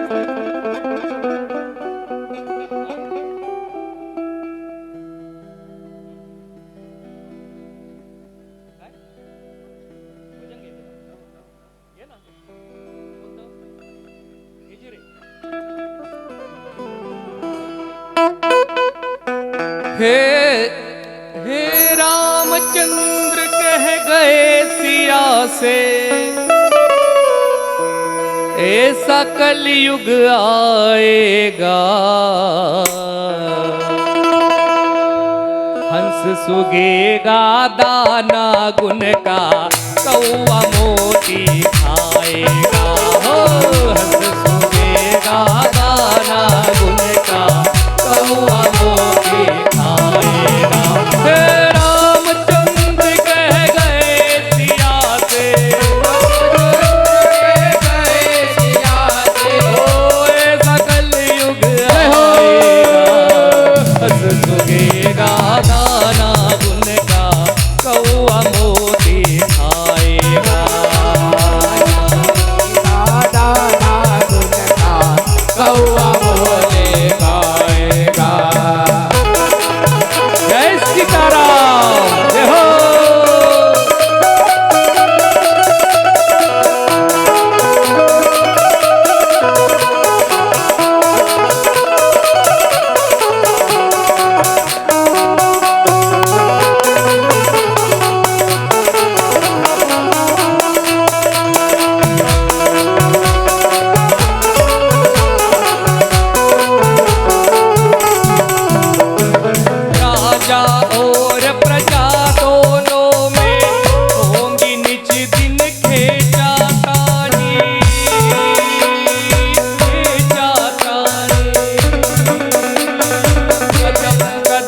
हे रामचंद्र कह गए सिया से, ऐसा कलयुग आएगा, हंस सुगेगा दाना गुन का, कौवा मोती खाएगा. हो हंस सुगेगा दाना गुन का, कौवा मोती खाएगा. रामचंद्र कह गए सिया से, ओ ऐसा कलयुग आएगा, हंस सुगेगा दाना गुन का, कौवा मोती खाएगा. दाना गुन का,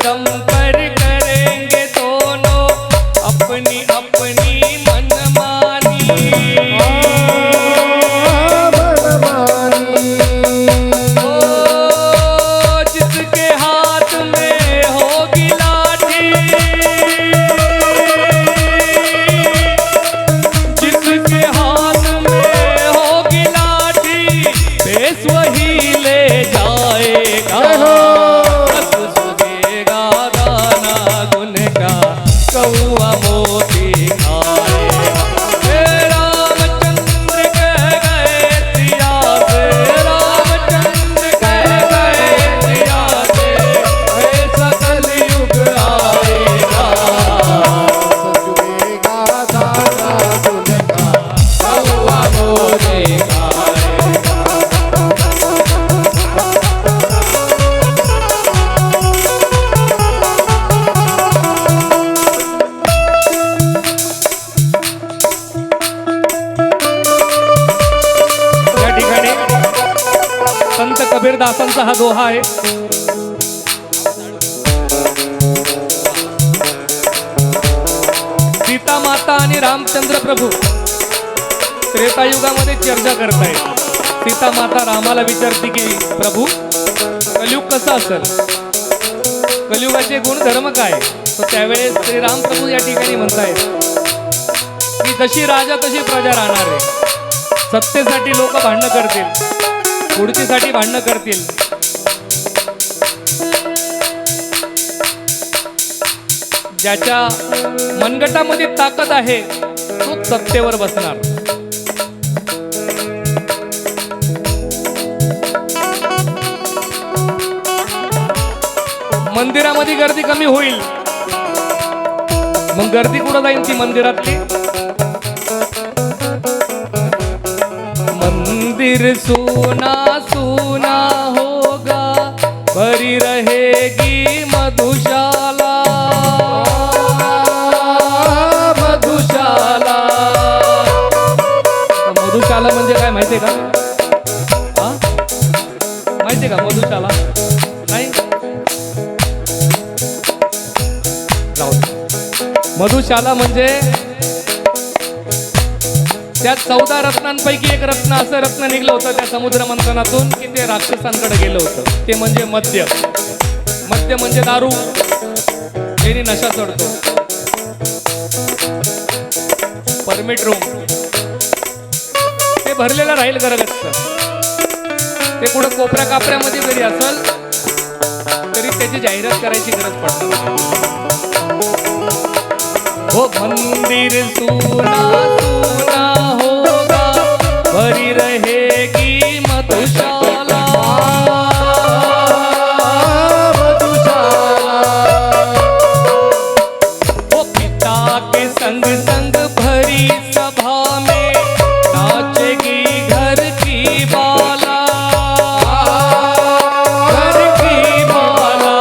दम पर करेंगे दोनों अपनी अपनी मनमानी। ओ जिसके हाथ में होगी लाठी, जिसके हाथ में होगी लाठी बेस वही ले जाएगा। बस सुनेगा गाना गुन का कौआ मोती खाएगा। हे रामचंद्र कह गए सिया से, रामचंद्र कह गए सिया से, ऐसा कलयुग आएगा। कौआ मोती खाएगा। या ठिकाणी संत कबीरदासांचा हा दोहा आहे। सीता माता आणि रामचंद्र प्रभू त्रेतायुगामध्ये चर्चा करतायत। सीता माता रामाला विचारते की प्रभू कलियुग कसं असेल, कलियुगाचे गुणधर्म काय? तर त्यावेळेस श्रीराम प्रभू या ठिकाणी म्हणतायत की जशी राजा तशी प्रजा राहणार आहे। सत्तेसाठी लोक भांडणं करतील, खुर्चीसाठी भांडणं करतील, ज्याच्या मनगटामध्ये ताकद आहे तोच सत्तेवर बसणार। मंदिरामध्ये गर्दी कमी होईल, मग गर्दी कुठं जाईल ती मंदिरातली? मंदिर सूना सूना होगा भरी रहेगी मधुशाला, मधुशाला। मधुशाला म्हणजे काय माहितीये का? हा माहितीये का मधुशाला? नाही? जाऊ दे। मधुशाला म्हणजे त्या 14 रत्नांपैकी एक रत्न, असं रत्न निघलं होतं त्या समुद्र मंथनातून की ते राक्षसांकडे गेलं होतं। ते म्हणजे मद्य। मद्य म्हणजे दारू, त्याने नशा चढतो। परमिट रूम ते भरलेलं राहील गरगच्च। ते कुठं कोपऱ्या कापऱ्यामध्ये जरी असेल तरी त्याची जाहिरात करायची गरज पडते। हो मंदिर सूना सूना होगा भरी रहेगी मधुशाला, मधुशाला। वो पिता के संग संग भरी सभा में नाचेगी घर की बाला, घर की बाला।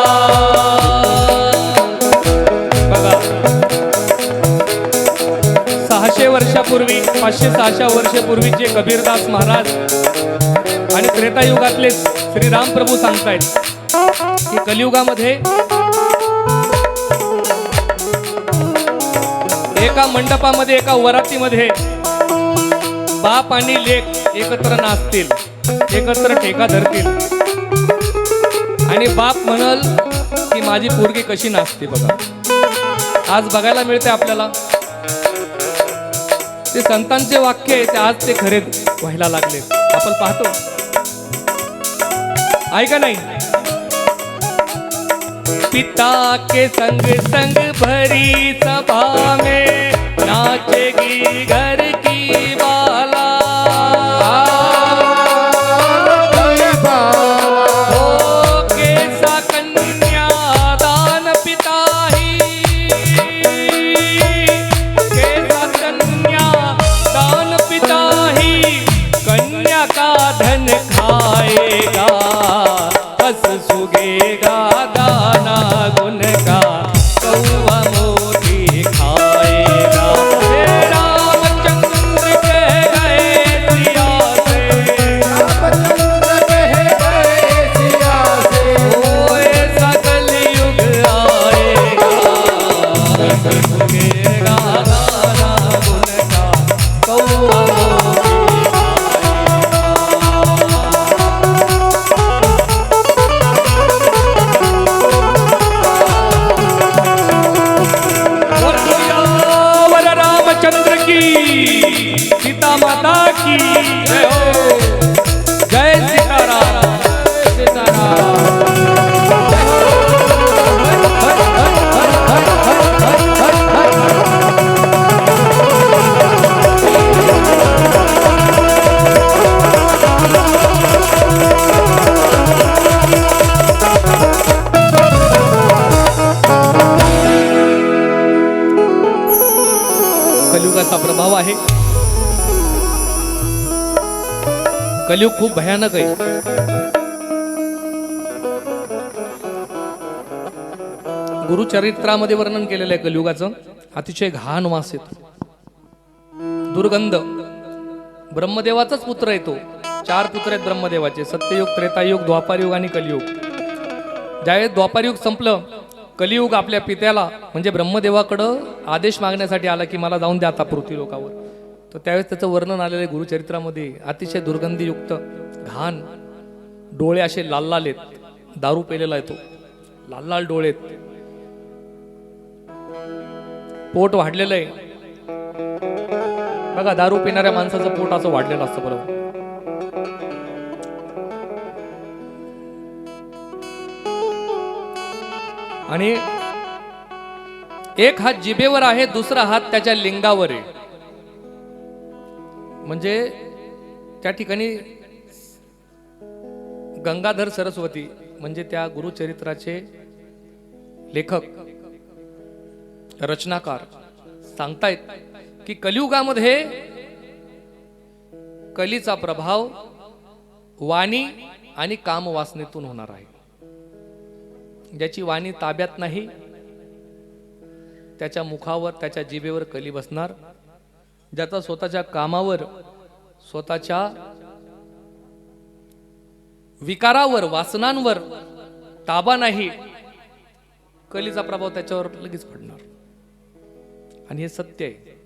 बघा 600 वर्षापूर्वी, 500-600 वर्षापूर्वीचे कबीरदास महाराज आणि त्रेतायुगातले श्रीराम प्रभू सांगतायत की कलियुगामध्ये एका मंडपामध्ये, एका वरातीमध्ये बाप आणि लेक एकत्र नाचतील, एकत्र ठेका धरतील आणि बाप म्हणाल की माझी पोरगी कशी नाचते बघा। आज बघायला मिळते आपल्याला। ते संतांचे वाक्य आहे, ते आज ते खरे व्हायला लागले, आपण पाहतो। ऐका नाही? पिता के संग संग भरी सभा में नाचेगी घर की बाला, हो कैसा कन्या दान पिता ही, कैसा कन्या दान पिता ही, कन्या का धन खाएगा बस सुगेगा दाना गुन का कौवा मोती खाएगा। हे रामचंद्र की जय हो. जय सीताराम. कलियुगाचा प्रभाव आहे. कलियुग खूप भयानक आहे. गुरुचरित्रामध्ये वर्णन केलेलं आहे कलियुगाचं. अतिशय घाण वास येतो, दुर्गंध. ब्रह्मदेवाचाच पुत्र येतो. 4 पुत्र आहेत ब्रह्मदेवाचे, सत्ययुग, त्रेतायुग, द्वापारयुग आणि कलियुग. ज्यावेळेस द्वापारयुग संपलं, कलियुग आपल्या पित्याला म्हणजे ब्रह्मदेवाकडं आदेश मागण्यासाठी आला की मला जाऊन द्या आता पृथ्वी लोकावर. तर त्यावेळेस त्याचं वर्णन आलेलं आहे गुरुचरित्रामध्ये. अतिशय दुर्गंधीयुक्त, घाण, डोळे असे लाल लाल आहेत. दारू पेलेला येतो, लाल लाल डोळे आहेत, पोट वाढलेलं आहे. बघा, दारू पिणाऱ्या माणसाचं पोट असं वाढलेलं असतं बरोबर. आणि एक हात जिभेवर आहे, दुसरा हात त्याच्या लिंगावर आहे. म्हणजे त्या ठिकाणी गंगाधर सरस्वती म्हणजे त्या गुरुचरित्राचे लेखक, रचनाकार सांगतायत की कलियुगामध्ये कलीचा प्रभाव वाणी आणि कामवासनेतून होणार आहे. ज्याची वाणी ताब्यात नाही त्याच्या मुखावर, त्याच्या जिभेवर कली बसणार. ज्याचा स्वतःच्या कामावर, स्वतःच्या विकारावर, वासनांवर ताबा नाही, कलीचा प्रभाव त्याच्यावर लगेच पडणार. आणि हे सत्य आहे.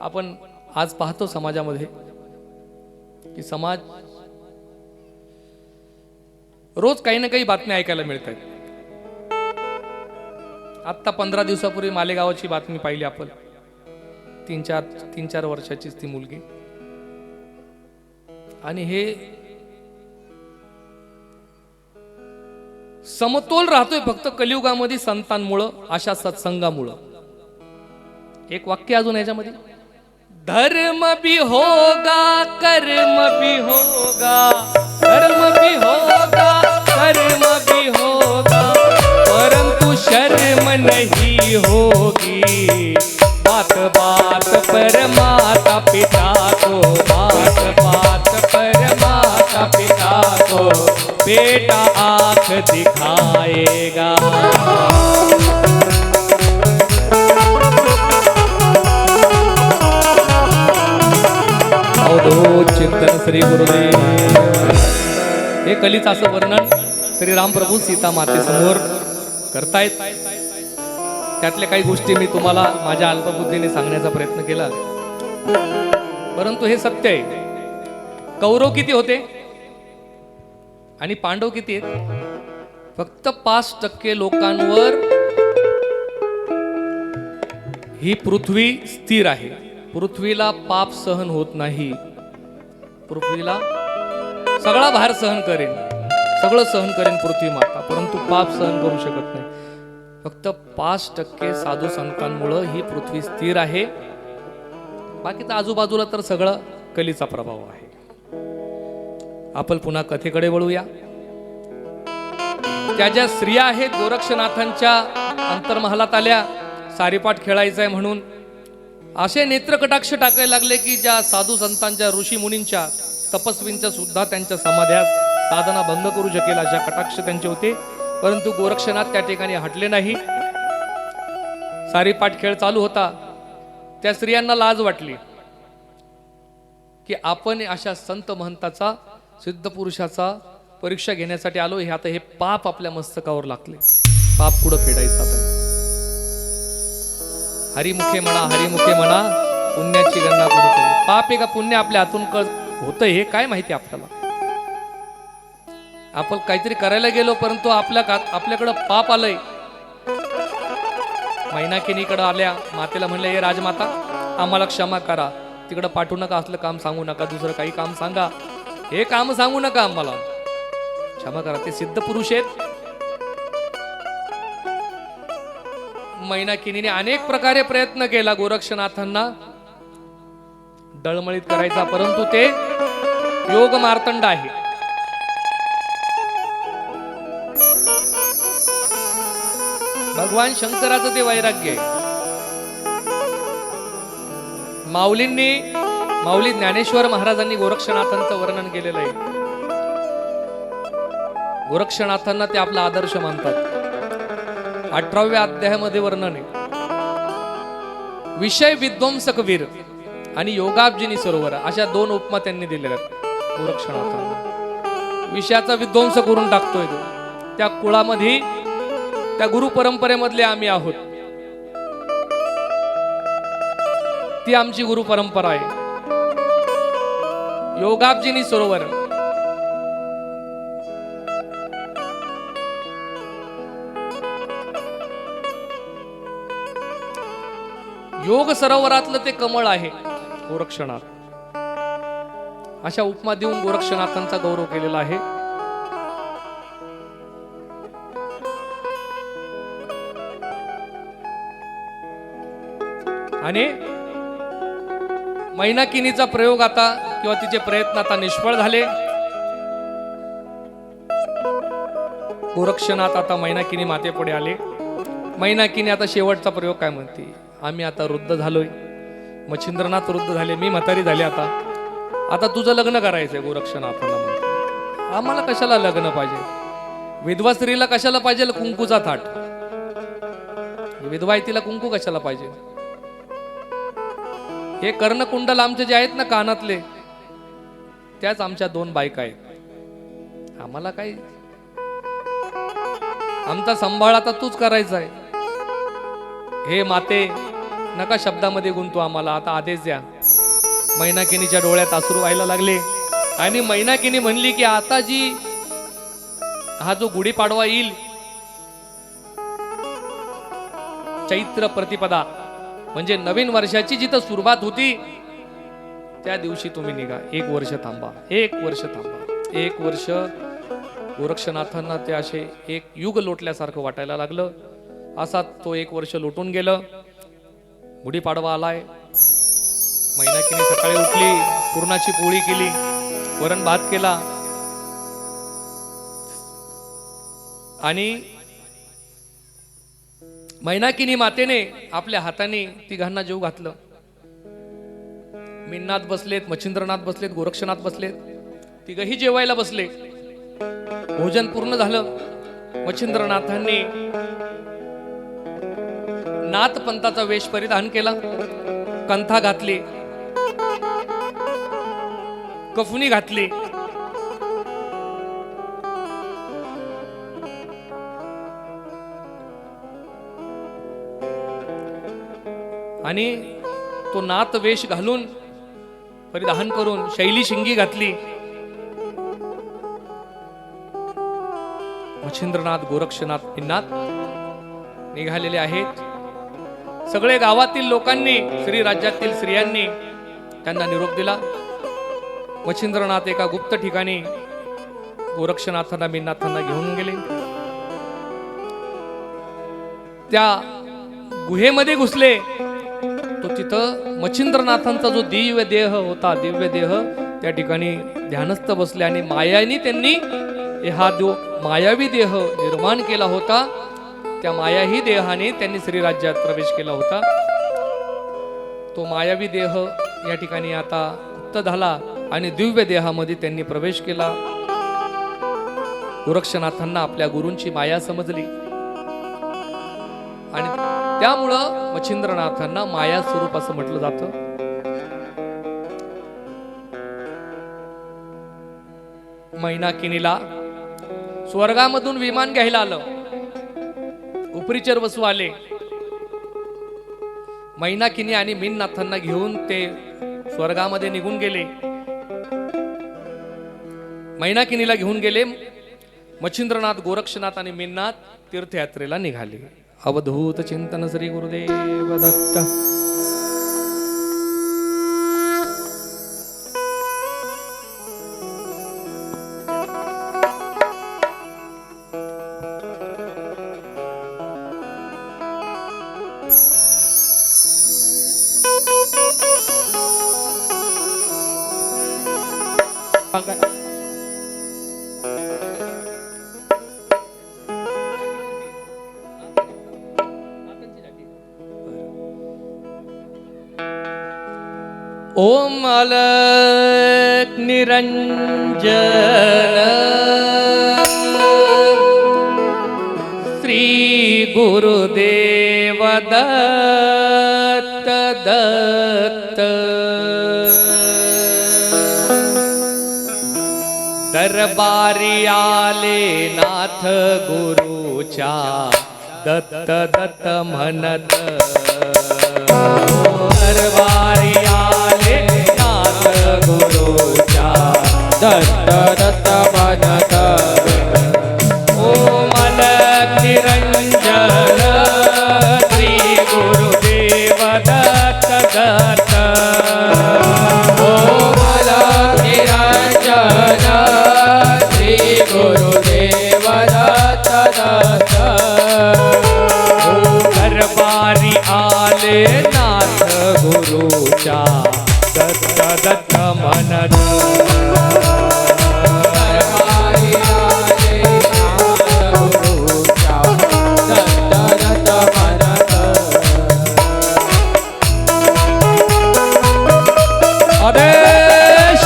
आपण आज पाहतो समाजामध्ये की समाज रोज काही ना काही बातम्या ऐकायला मिळत आहेत. आत्ता 15 दिवसापूर्वी मालेगावची बातमी पाहिली आपण. 3-4 वर्षाचीच ती मुलगी. आणि हे समतोल राहतोय फक्त कलियुगामध्ये संतांमुळं, अशा सत्संगामुळं. एक वाक्य अजून याच्यामध्ये, धर्म भी होगा कर्म भी होगा, धर्म भी होगा कर्म भी होगा, परंतु शर्म नहीं होगी. बात बात पर माता पिता को, बात बात पर माता पिता को बेटा आंख दिखाएगा. अवधूत चिंतन श्री गुरुदेव. हे कलीचं असं वर्णन श्रीराम प्रभू सीता मातेसमोर करतायत. त्यातल्या काही गोष्टी मी तुम्हाला माझ्या अल्पबुद्धीने सांगण्याचा प्रयत्न केला, परंतु हे सत्य आहे. कौरव किती होते आणि पांडव किती आहेत? फक्त 5% लोकांवर ही पृथ्वी स्थिर आहे. पृथ्वीला पाप सहन होत नाही. पृथ्वीला सगळा भार सहन करेन, सगळं सहन करेन पृथ्वी माता, परंतु पाप सहन करू शकत नाही. फक्त 5% साधू संतांमुळे ही पृथ्वी स्थिर आहे. बाकी तर आजूबाजूला तर सगळं कलीचा प्रभाव आहे. आपण पुन्हा कथेकडे वळूया. त्या ज्या स्त्रिया आहेत गोरक्षनाथांच्या अंतर्महालात आल्या, सारीपाट खेळायचा आहे म्हणून असे नेत्रकटाक्ष टाकायला लागले की ज्या साधू संतांच्या, ऋषी मुनींच्या, तपस्वींच्या सुद्धा त्यांच्या समाध्यात साधना भंग करू शकेल अशा कटाक्ष त्यांचे होते. परंतु गोरक्षनाथ त्या ठिकाणी हटले नाही. सारीपाट खेळ चालू होता. त्या स्त्रियांना लाज वाटली की आपण अशा संत महंताचा, सिद्ध पुरुषाचा परीक्षा घेण्यासाठी आलो. हे आता हे पाप आपल्या मस्तकावर लागले. पाप कुठं फेडायचं आता? हरिमुखे म्हणा, हरिमुखे म्हणा, पुण्याची गणना कुठं करू. पाप आहे का पुण्य आपल्या हातून होतं हे काय माहिती आपल्याला. आपण काहीतरी करायला गेलो परंतु आपल्याकडं पाप आलंय. मैनाकिनीकडे आल्या, मातेला म्हणले हे राजमाता आम्हाला क्षमा करा. तिकडं पाठवू नका, असलं काम सांगू नका, दुसरं काही काम सांगा, हे काम सांगू नका आम्हाला. क्षमा करा, ते सिद्ध पुरुष आहेत. मैनाकिनीने अनेक प्रकारे प्रयत्न केला गोरक्षनाथांना डळमळीत करायचा, परंतु ते योग मार्तंड आहे. भगवान शंकराचं ते वैराग्य आहे. माऊली ज्ञानेश्वर महाराजांनी गोरक्षनाथांचं वर्णन केलेलं आहे. गोरक्षनाथांना ते आपला आदर्श मानतात. 18व्या अध्यायामध्ये वर्णन आहे. विषय विध्वंसक वीर आणि योगाब्जिनी सरोवर अशा 2 उपमा त्यांनी दिलेल्या आहेत गोरक्षनाथांना. विषयाचा विध्वंस करून टाकतोय तो. त्या कुळामध्ये, त्या गुरु परंपरेमधले आम्ही आहोत. ती आमची गुरु परंपरा आहे. योगाब्जिनी सरोवर, योग सरोवरातलं ते कमळ आहे गोरक्षनाथ. अशा उपमा देऊन गोरक्षनाथांचा गौरव केलेला आहे. आणि मैनाकिनीचा प्रयोग आता किंवा तिचे प्रयत्न आता निष्फळ झाले. गोरक्षनाथ आता मैनाकिनी मातेपुढे आले. मैनाकिनी आता शेवटचा प्रयोग काय म्हणते, आम्ही आता वृद्ध झालोय, मच्छिंद्रनाथ वृद्ध झाले, मी म्हातारी झाले, आता तुझं लग्न करायचंय. गोरक्षनाथांना म्हणते, आम्हाला कशाला लग्न पाहिजे, विधवा स्त्रीला कशाला पाहिजे कुंकूचा थाट, विधवा तिला कुंकू कशाला पाहिजे. हे कर्णकुंडल आमचे जे आहेत ना कानातले, त्याच आमच्या 2 बायका आहेत. आम्हाला काही, आमचा सांभाळ आता तूच करायचा आहे. हे माते नका शब्दामध्ये गुंतू, आम्हाला आता आदेश द्या. मैनाकिनीच्या डोळ्यात अश्रू व्हायला लागले आणि मैनाकिनी म्हणली की आता हा जो गुढीपाडवा येईल, चैत्र प्रतिपदा म्हणजे नवीन वर्षाची जिथं सुरुवात होती, त्या दिवशी तुम्ही निघा. 1 वर्ष थांबा, 1 वर्ष थांबा. 1 वर्ष गोरक्षनाथांना ते असे एक युग लोटल्यासारखं वाटायला लागलं. असा तो 1 वर्ष लोटून गेलं. गुढीपाडवा आलाय. मैनाकिनी सकाळी उठली, पुरणाची पोळी केली, वरण भात केला आणि मैनाकिनी मातेने आपल्या हाताने तिघांना जेवू घातलं. मिन्नाथ बसलेत, मच्छिंद्रनाथ बसलेत, गोरक्षनाथ बसलेत. तिघही जेवायला बसले. भोजन पूर्ण झालं. मच्छिंद्रनाथांनी नाथ पंथाचा वेश परिधान केला, कंथा घातली, कफुनी घातली. आणि तो नाथ वेश घालून परिधान करून शैली शिंगी घातली. मच्छिंद्रनाथ, गोरक्षनाथ, मिन्नाथ निघालेले आहेत. सगळे गावातील लोकांनी, श्री राज्यातील स्त्रियांनी त्यांना निरोप दिला. मच्छिंद्रनाथ एका गुप्त ठिकाणी गोरक्षनाथांना, मिन्नाथांना घेऊन गेले. त्या गुहेमध्ये घुसले. तो तिथं मच्छिंद्रनाथांचा जो दिव्य देह होता, दिव्य देह त्या ठिकाणी ध्यानस्थ बसले आणि मायानी त्यांनी हा जो मायावी देह निर्माण केला होता, त्या मायाही देहाने त्यांनी श्री राज्यात प्रवेश केला होता. तो मायावी देह या ठिकाणी आता गुप्त झाला आणि दिव्य देहामध्ये त्यांनी प्रवेश केला. गोरक्षनाथांना आपल्या गुरूंची माया समजली आणि त्यामुळं मच्छिंद्रनाथांना माया स्वरूप असं म्हटलं जातं. मैनाकिनीला स्वर्गामधून विमान घ्यायला आलं. उपरीचर वसू आले. मैनाकिनी आणि मिन्नाथांना घेऊन ते स्वर्गामध्ये निघून गेले. मैनाकिनीला घेऊन गेले. मच्छिंद्रनाथ, गोरक्षनाथ आणि मिन्नाथ तीर्थयात्रेला निघाले. अवधूत चिंतन श्री गुरुदेव दत्त. ओम अलक निरंजन श्री गुरुदेव दत्त दत्त दरबारी आले नाथ गुरुच्या दत्त दत्त म्हणत दरबारी आले नाथ गुरुच्या दत्त दत्त म्हणत ओम अलक निरंजन श्री गुरुदेव दत्त दत्त ओम अलक निरंजन श्री गुरुदेव दत्त दत्त दरबारी आले नाथ गुरुच्या दत्त दत्त म्हणत दरबारी आले नाथ गुरुच्या दत्त दत्त म्हणत आदेश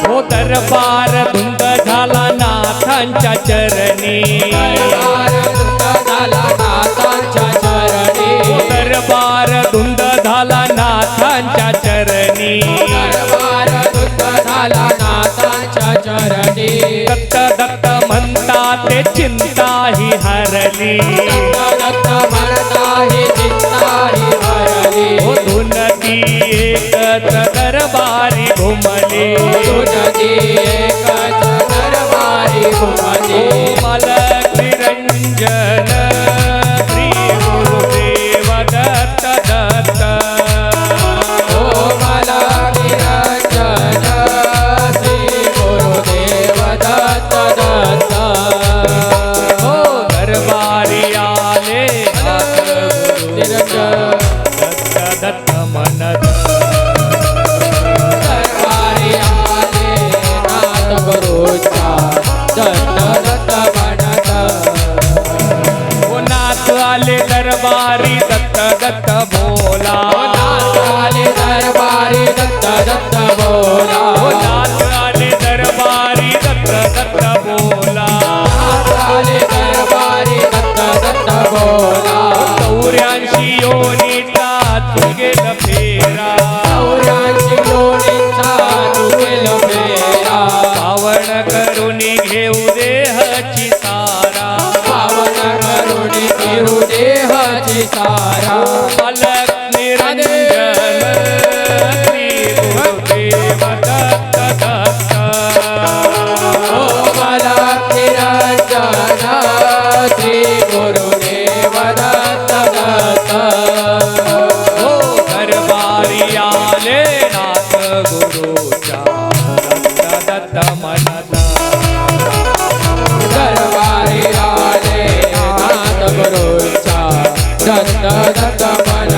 हो दरबार धुंद झाला नाथांच्या चरणी दरबार धुंद झाला नाथांच्या चरणी दरबार धुंद झाला नाथांच्या चरणी दरबार धुंद झाला नाथांच्या चरणी दत्त दत्त म्हणता ते चिंता ही हरली दत्त म्हणता ही चिंता ही हरली हो धुनती एकच दरबारी घुमली तुझी एकच दरबारी घुमली ओम अलक निरंजन श्री गुरुदेव दत्त दत्त ओम अलक निरंजन श्री गुरुदेव दत्त दत्त हो दरबारी आले नाथ निरंजन दत्त दत्त म्हणत दरबारी आले नाथ गुरुच्या दत्त दत्त म्हणत हो नाथ आले दरबारी दत्त दत्त बोला नाथ आले दरबारी दत्त दत्त बोला हो नाथ आले दरबारी दत्त दत्त बोला नाथ आले दरबारी दत्त दत्त बोला 84 योनीचा चुकेल फेरा 84 योनीचा चुकेल फेरा पावन करुणी घेऊ देहची सारा पावन करुणी घेऊ देहाची सारा अलक निरंजन श्री गुरुदेव दत्त दत्त ओम अलक निरंजन श्री गुरुदेव दत्त दत्त हो दरबारी आले नाथ गुरुच्या दत्त दत्त म्हणत दरबारी आले नाथ गुरुच्या दत्त दत्त म्हणत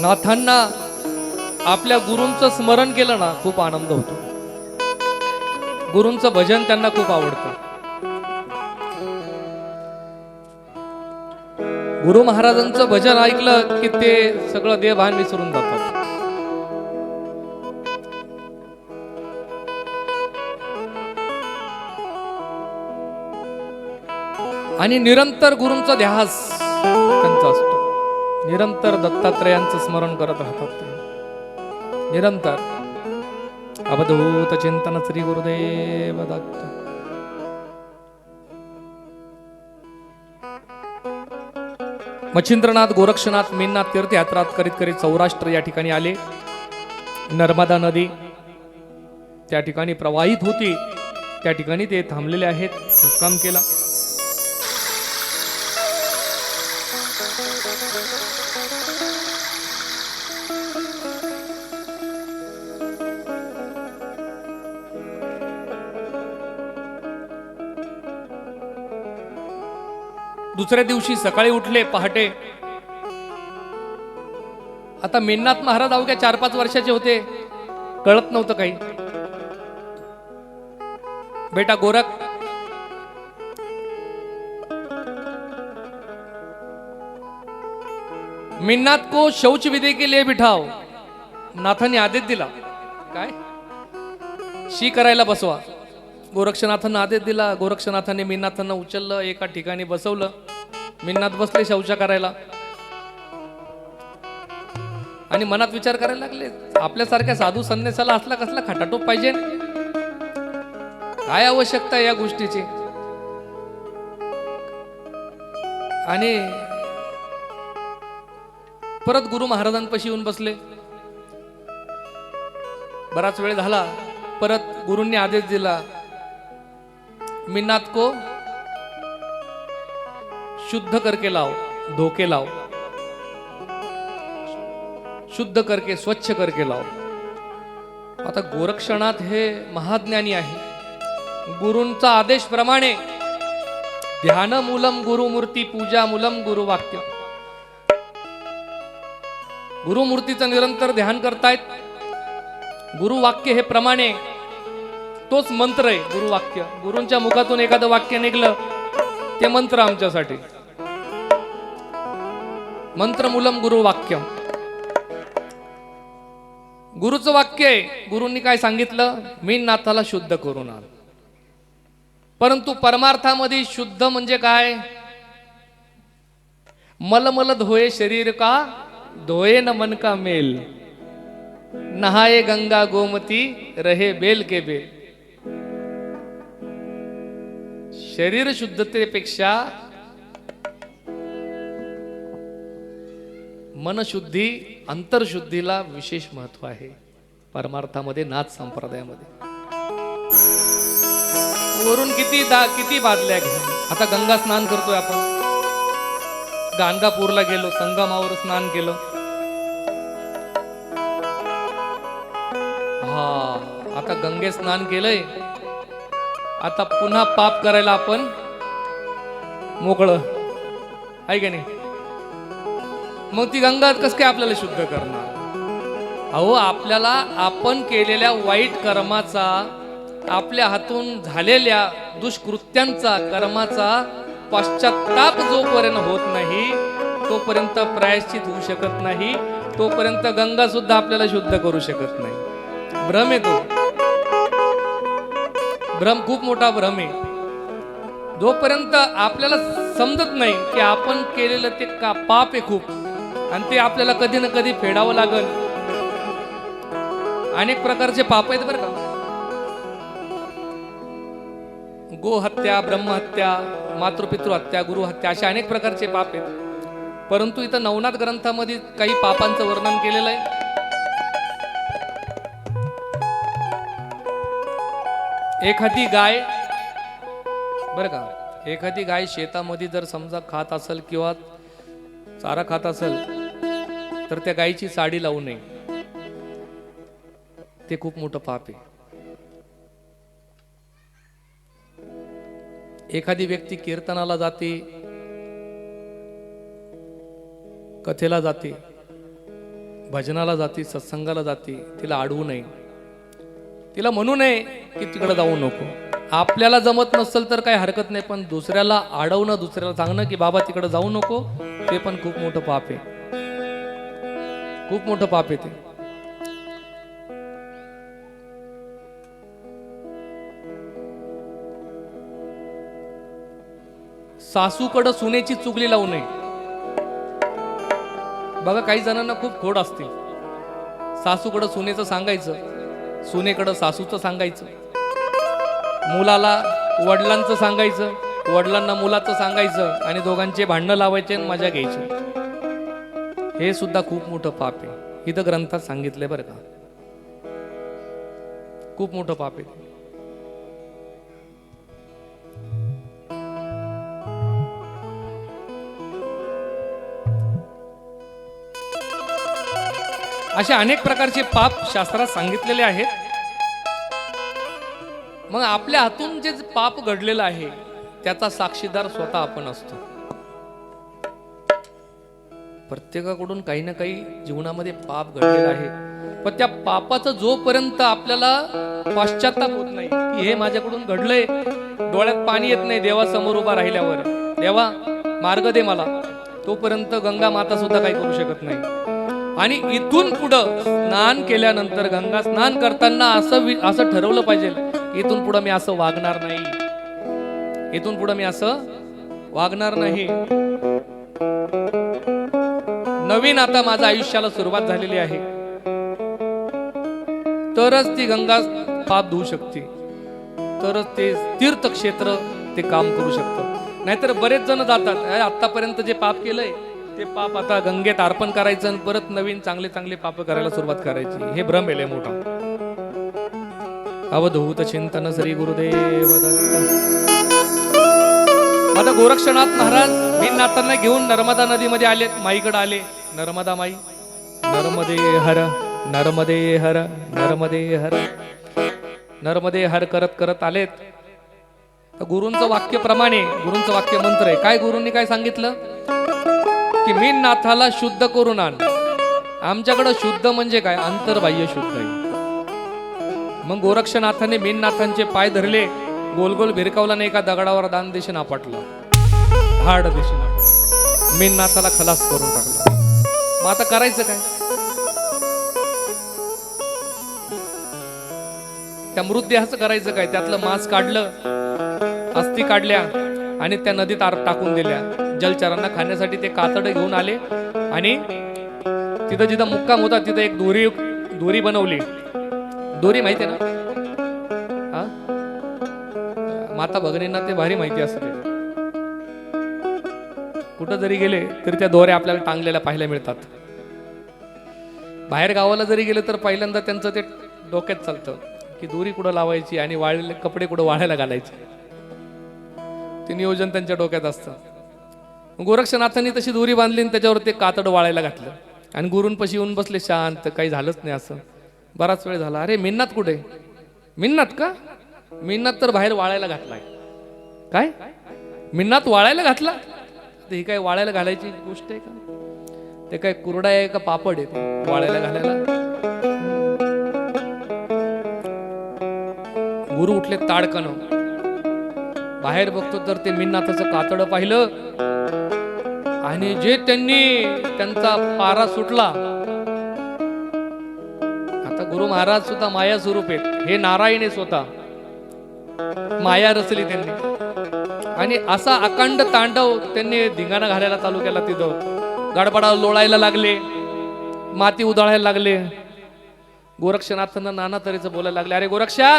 नाथांना आपल्या गुरूंचं स्मरण केलं ना खूप आनंद होतो. गुरूंचं भजन त्यांना खूप आवडतं. गुरु महाराजांचं भजन ऐकलं की ते सगळं देहभान विसरून जातात. आणि निरंतर गुरूंचा ध्यास त्यांचा असतो. निरंतर दत्तात्रयांचं स्मरण करत राहतात ते निरंतर. अवधूत चिंतन श्री गुरुदेव दत्त. मच्छिंद्रनाथ, गोरक्षनाथ, मीननाथ तीर्थयात्रा करीत करीत सौराष्ट्र या ठिकाणी आले. नर्मदा नदी त्या ठिकाणी प्रवाहित होती. त्या ठिकाणी ते थांबलेले आहेत. मुक्काम केला. दुसऱ्या दिवशी सकाळी उठले पहाटे. आता मेननाथ महाराज अवघ्या 4-5 वर्षाचे होते. कळत नव्हतं काही. बेटा गोरख, मेननाथ को शौच विधि के लिए बिठाओ. नाथांनी आदेश दिला. काय? शी करायला बसवा. गोरक्षनाथांना आदेश दिला. गोरक्षनाथांनी मीननाथांना उचललं, एका ठिकाणी बसवलं. मीननाथ बसले शौचा करायला आणि मनात विचार करायला लागले, आपल्यासारख्या साधू संन्यासाला असला कसला खटाटोप पाहिजे, काय आवश्यकता या गोष्टीची. आणि परत गुरु महाराजांपाशी येऊन बसले. बराच वेळ झाला. परत गुरूंनी आदेश दिला, मीननाथ को शुद्ध करके लाओ, धोके लाओ, शुद्ध करके स्वच्छ करके लाओ. आता गोरक्षनाथ हे महाज्ञानी आहे. गुरूंचा आदेश प्रमाणे ध्यान मूलम गुरुमूर्ती, पूजा मूलम गुरुवाक्य. गुरुमूर्तीचं निरंतर ध्यान करतायत. गुरुवाक्य हे प्रमाणे तोच मंत्र आहे गुरुवाक्य. गुरूंच्या मुखातून एखादं वाक्य निघलं ते मंत्र आमच्यासाठी. मंत्र मूलम गुरुवाक्यम. गुरुचं वाक्य आहे. गुरूंनी काय सांगितलं? मीननाथाला शुद्ध करून आण. परंतु परमार्थामध्ये शुद्ध म्हणजे काय? मलमल धोये शरीर का, धोये न मन का मेल. नहाए गंगा गोमती, रहे बेल के बेल. शरीर शुद्धतेपेक्षा मनशुद्धी, अंतरशुद्धीला विशेष महत्व आहे परमार्थामध्ये, नाथ संप्रदायामध्ये. वरून किती बादल्या घ्या. आता गंगा स्नान करतोय आपण. गाणगापूरला गेलो, संगमावर स्नान केलं. आता गंगे स्नान केलंय. आता पुन्हा पाप करायला आपण मोकळं आहे की नाही. मग ती गंगा कस काय आपल्याला शुद्ध करणार? अहो, आपल्याला आपण केलेल्या वाईट कर्माचा, आपल्या हातून झालेल्या दुष्कृत्यांचा, कर्माचा पश्चाताप जोपर्यंत होत नाही तोपर्यंत प्रायश्चित होऊ शकत नाही. तोपर्यंत गंगा सुद्धा आपल्याला शुद्ध करू शकत नाही. भ्रम आहे तो. भ्रम, खूप मोठा भ्रम आहे. जोपर्यंत आपल्याला समजत नाही की आपण केलेलं ते का पाप आहे खूप, आणि ते आपल्याला कधी ना कधी फेडावं लागल. अनेक प्रकारचे पाप आहेत बरं का. गोहत्या, ब्रह्महत्या, मातृपितृ हत्या, गुरुहत्या, अशा अनेक प्रकारचे पाप आहेत. परंतु इथं नवनाथ ग्रंथामध्ये काही पापांचं वर्णन केलेलं आहे. एखादी गाय, बरं का, एखादी गाय शेतामध्ये जर समजा खात असेल किंवा चारा खात असेल तर त्या गायीची साडी लावू नये. ते खूप मोठं पाप आहे. एखादी व्यक्ती कीर्तनाला जाते, कथेला जाते, भजनाला जाती, सत्संगाला जाती, तिला अडवू नये, तिला म्हणू नये की तिकडे जाऊ नको. आपल्याला जमत नसेल तर काही हरकत नाही, पण दुसऱ्याला अडवणं, दुसऱ्याला सांगणं की बाबा तिकडे जाऊ नको, ते पण खूप मोठं पाप आहे, खूप मोठं पाप आहे ते. सासूकडं सुनेची चुगली लावू नये. बघा काही जणांना खूप खोड असतील. सासूकडं सुनेचं सांगायचं, सुनेकडं सासूचं सांगायचं, मुलाला वडिलांचं सांगायचं, वडिलांना मुलाचं सांगायचं, आणि दोघांचे भांडणं लावायचे आणि मजा घ्यायची. हे सुद्धा खूप मोठं पाप आहे. इथं ग्रंथात सांगितलंय बरं का, खूप मोठं पाप आहे. अशा अनेक प्रकारचे पाप शास्त्रात सांगितलेले आहेत. मग आपल्या हातून जे पाप घडलेलं आहे त्याचा साक्षीदार स्वतः आपण असतो. प्रत्येकाकडून काही ना काही जीवनामध्ये पाप घडलेलं आहे, पण त्या पापाचं जोपर्यंत आपल्याला पश्चाताप होत नाही की हे माझ्याकडून घडलंय, डोळ्यात पाणी येत नाही देवासमोर उभा राहिल्यावर, देवा मार्ग दे मला, तोपर्यंत गंगा माता सुद्धा काही करू शकत नाही. आणि इथून पुढं स्नान केल्यानंतर, गंगा स्नान करताना असं ठरवलं पाहिजे, इथून पुढं मी असं वागणार नाही, इथून पुढं मी असं वागणार नाही. नवीन आता माझ्या आयुष्याला सुरुवात झालेली आहे, तरच ती गंगा पाप धुवू शकते, तरच ते तीर्थक्षेत्र ते काम करू शकतं. नाहीतर बरेच जण जातात, आतापर्यंत जे पाप केलंय ते पाप आता गंगेत अर्पण करायचं आणि परत नवीन चांगले चांगले पाप करायला सुरुवात करायची. हे भ्रम आहे मोठा. अवधूत चिंतन श्री गुरुदेव दत्त. आता गोरक्षनाथ महाराज भिन्नाथांना घेऊन नर्मदा नदीमध्ये आलेत, माईकडे आले. नर्मदा माई, नर्मदे हर, नर्मदे हर, नर्मदे हर, नर्मदे हर करत करत आलेत. तर गुरूंचं वाक्य प्रमाणे, गुरूंचं वाक्य मंत्र आहे. काय गुरूंनी काय सांगितलं की मीननाथाला शुद्ध करून आण. आमच्याकडे शुद्ध म्हणजे काय, अंतर्बाह्य शुद्ध आहे. मग गोरक्षनाथाने मीननाथांचे पाय धरले, गोल गोल भिरकावला नाही, एका दगडावर दान दिशेने आपटला, हाड दिशेने मीननाथाला खलास करून टाकला. मग आता करायचं काय, त्या मृतदेहाचं करायचं काय. त्यातलं मांस काढलं, अस्थी काढल्या आणि त्या नदीत टाकून दिल्या. जलचरांना खाण्यासाठी ते कातडे घेऊन आले आणि तिथं जिथं मुक्काम होता तिथं एक दोरी बनवली. दोरी माहिती आहे ना, हा माता भगिनींना ते भारी माहिती असते. कुठं जरी गेले तरी त्या दोऱ्या आपल्याला टांगलेल्या पाहायला मिळतात. बाहेर गावाला जरी गेले तर पहिल्यांदा त्यांचं ते डोक्यात चालतं की दोरी कुठं लावायची आणि वाळलेले कपडे कुठं वाळायला घालायचे. ते नियोजन त्यांच्या डोक्यात असतं. गोरक्षनाथांनी तशी दोरी बांधली आणि त्याच्यावर ते कातड वाळायला घातलं आणि गुरूंपाशी येऊन बसले शांत, काही झालंच नाही. असं बराच वेळ झाला. अरे मिन्नाथ कुठे, मिन्नाथ का, मिन्नाथ तर बाहेर वाळायला घातलाय. काय मिन्नाथ वाळायला घातला, ही काय वाळायला घालायची गोष्ट आहे का, ते काय कुरडा आहे का पापड आहे वाळायला घालायला. गुरु उठले ताडकन, बाहेर बघतो तर ते मीननाथाचं कातड पाहिलं आणि जे त्यांनी त्यांचा पारा सुटला. आता गुरु महाराज सुद्धा माया स्वरूप आहेत, हे नारायण आहे स्वतः, माया रचली त्यांनी आणि असा अखंड तांडव त्यांनी धिंगाणा घालायला चालू केला. तिथं गडबडा लोळायला लागले, माती उधळायला लागले. गोरक्षनाथांना नाना तऱ्हेचं बोलायला लागले. अरे गोरक्षा,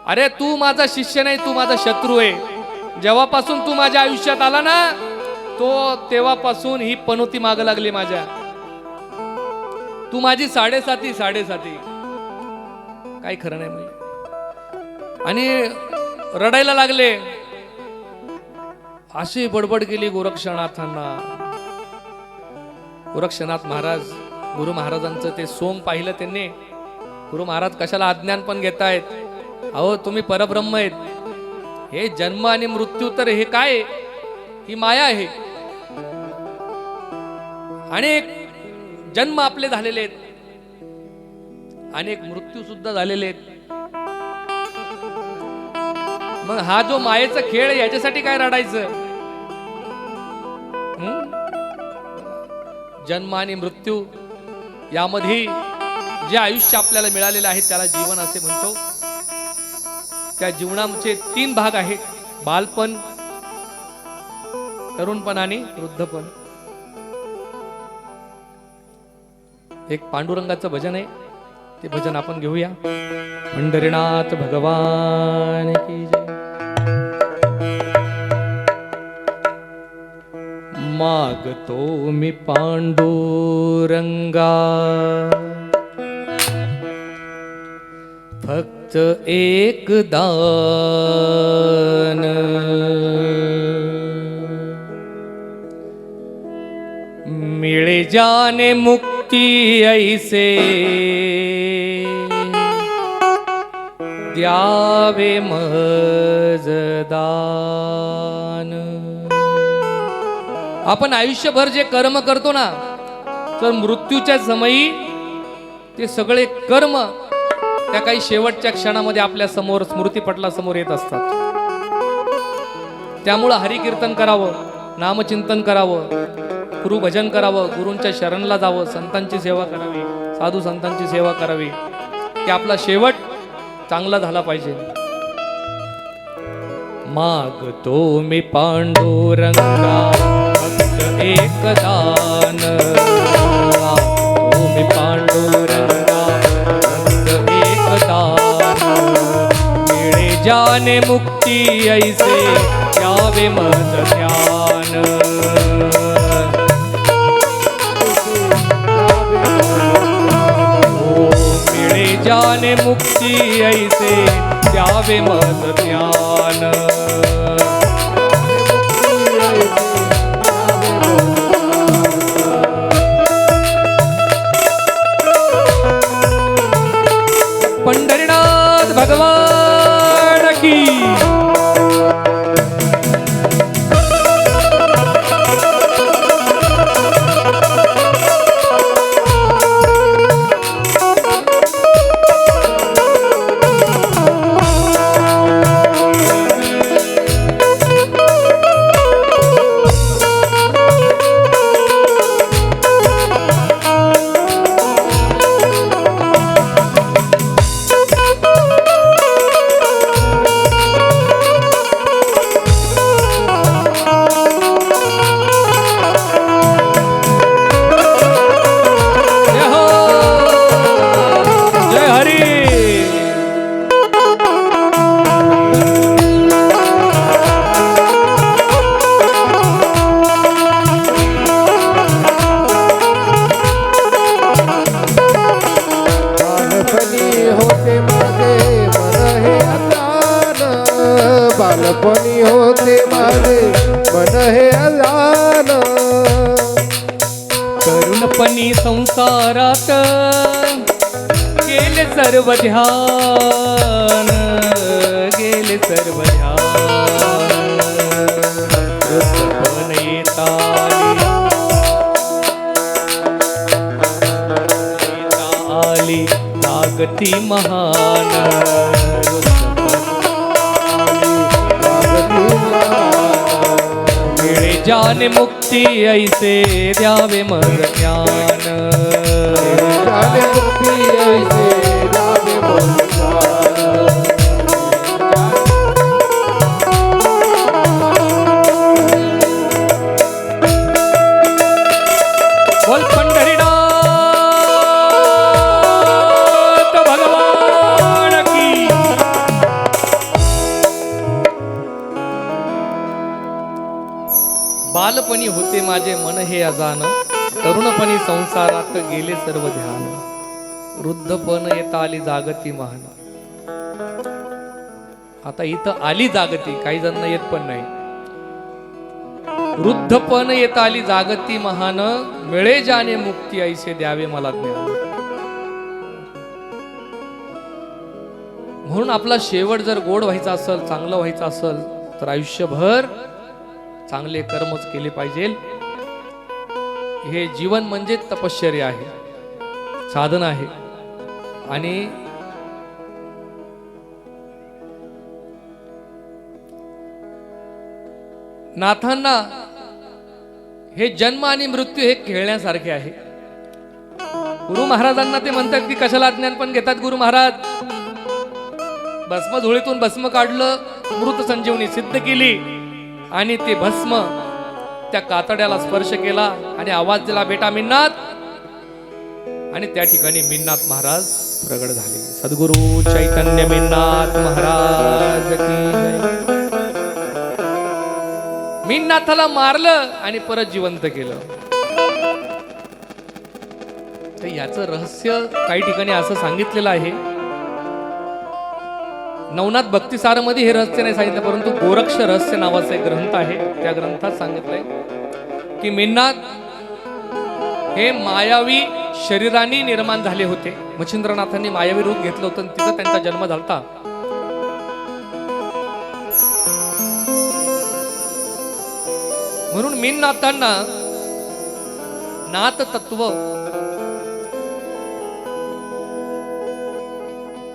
अरे तू माझा शिष्य नाही, तू माझा शत्रू आहे. जेव्हापासून तू माझ्या आयुष्यात आला ना, तो तेव्हापासून ही पनोती माग लागली माझ्या. तू माझी साडेसाती काही खरं नाही म्हणजे. आणि रडायला लागले. अशी बडबड केली गोरक्षनाथांना. गोरक्षनाथ महाराज, गुरु महाराजांचं ते सोंग पाहिलं त्यांनी. गुरु महाराज कशाला अज्ञान पण घेतायत, अहो तुम्ही परब्रह्म आहेत. हे जन्म आणि मृत्यू तर हे काय, ही माया आहे. आणि जन्म आपले झालेले आहेत, अनेक मृत्यू सुद्धा झालेले आहेत. मग हा जो मायेचा खेळ आहे, याच्यासाठी काय रडायचं? जन्म आणि मृत्यू यामध्ये जे आयुष्य आपल्याला मिळालेलं आहे त्याला जीवन असे म्हणतो. त्या जीवनाचे 3 भाग आहेत: बालपण, तरुणपण आणि वृद्धपण. एक पांडुरंगाचं भजन आहे, ते भजन आपण घेऊया. पंढरीनाथ भगवान की जय. मागतो मी पांडुरंगा फक्त एक दान, मिळे जाने मुक्ती ऐसे द्यावे मजदान. आपण आयुष्यभर जे कर्म करतो ना, तर मृत्यूच्या समयी ते सगळे कर्म त्या काही शेवटच्या क्षणामध्ये आपल्या समोर स्मृतीपटलासमोर येत असतात. त्यामुळं हरिकीर्तन करावं, नामचिंतन करावं, गुरुभजन करावं, गुरूंच्या शरणला जावं, संतांची सेवा करावी, साधू संतांची सेवा करावी, की आपला शेवट चांगला झाला पाहिजे. मागतो मी पांडुरंगा फक्त एक दान, मागतो मी पांडुरंगा फक्त एक दान, मिळे जाने मुक्ती ऐसे द्यावे मज ध्यान. मिळे जाने मुक्ती ऐसे द्यावे मज ध्यान. पंढरीनाथ भगवान की. बालपणी होते माझे मन हे अजान, तरुणपणी संसारात गेले सर्व ध्यान, गेले सर्व ध्यान. वृद्धपण येता आली जागती महान. मिळे जाने मुक्ती ऐसे द्यावे मज ज्ञान. जाने मुक्ती ऐसे द्यावे मज ज्ञान. बोल पंढरीनाथ भगवान की. बालपणी होते माझे मन हे अजान, तरुणपणी संसारात गेले सर्व ध्यान. वृद्धपण येता आली जागती महान. आता इथं आली जागती, काही जण येत पण नाही. वृद्धपण येता आली जागती महान, मिळे जाने मुक्ती ऐसे द्यावे मला ज्ञान. म्हणून आपला शेवट जर गोड व्हायचा असेल, चांगलं व्हायचं असेल, तर आयुष्यभर चांगले कर्मच केले पाहिजे. हे जीवन म्हणजे तपश्चर्या आहे, साधन आहे. आणि नाथांना हे जन्म आणि मृत्यू हे खेळण्यासारखे आहे. गुरु महाराजांना ते म्हणतात की कशाला अज्ञान पण घेतात गुरु महाराज. भस्म झोळीतून भस्म काढलं, मृत संजीवनी सिद्ध केली आणि ते भस्म त्या कातड्याला स्पर्श केला आणि आवाज दिला, बेटा मिन्नाथ. आणि त्या ठिकाणी मिन्नाथ महाराज प्रगट झाले. सद्गुरु चैतन्य मिन्नाथ महाराज की जय. मिन्नाथाला मारलं आणि परत जिवंत केलं. तर याचं रहस्य काही ठिकाणी असं सांगितलेलं आहे. नवनाथ भक्तिसारमध्ये हे रहस्य नाही सांगितलं, परंतु गोरक्ष रहस्य नावाचा एक ग्रंथ आहे, त्या ग्रंथात सांगितलंय की मिन्नाथ हे मायावी शरीराने निर्माण झाले होते. मच्छिंद्रनाथांनी मायावी रूप घेतलं होतं, तिथं त्यांचा जन्म झालता. म्हणून मिन्नाथांना नाथ तत्व,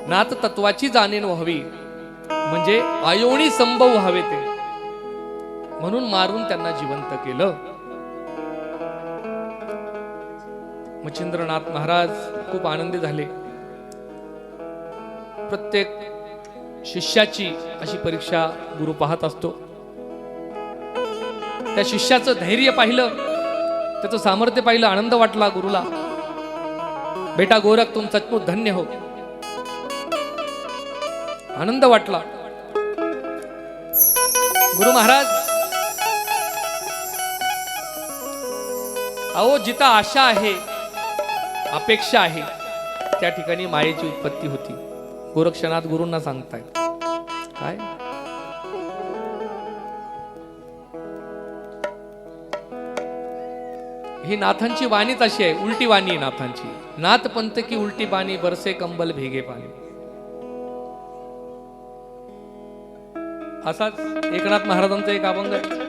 नाथ तत्वाची जाणीव व्हावी, म्हणजे आयोनी संभव व्हावे ते, म्हणून मारून त्यांना जिवंत केलं. मच्छिंद्रनाथ महाराज खूप आनंदी झाले. प्रत्येक शिष्याची अशी परीक्षा गुरु पाहत असतो. त्या शिष्याचं धैर्य पाहिलं, त्याचं सामर्थ्य पाहिलं, आनंद वाटला गुरुला. बेटा गोरख तुम सचमुच धन्य हो, आनंद वाटला. गुरु महाराज, अहो जिथं आशा आहे, अपेक्षा आहे, त्या ठिकाणी मायेची उत्पत्ती होती. गोरक्षनाथ गुरूंना सांगताय काय? ही नाथांची वाणीच अशी आहे, उलटी वाणी आहे नाथांची. नाथ पंत की उलटी बाणी, बरसे कंबल भेगे पाणी. असाच एकनाथ महाराजांचा एक अभंग आहे,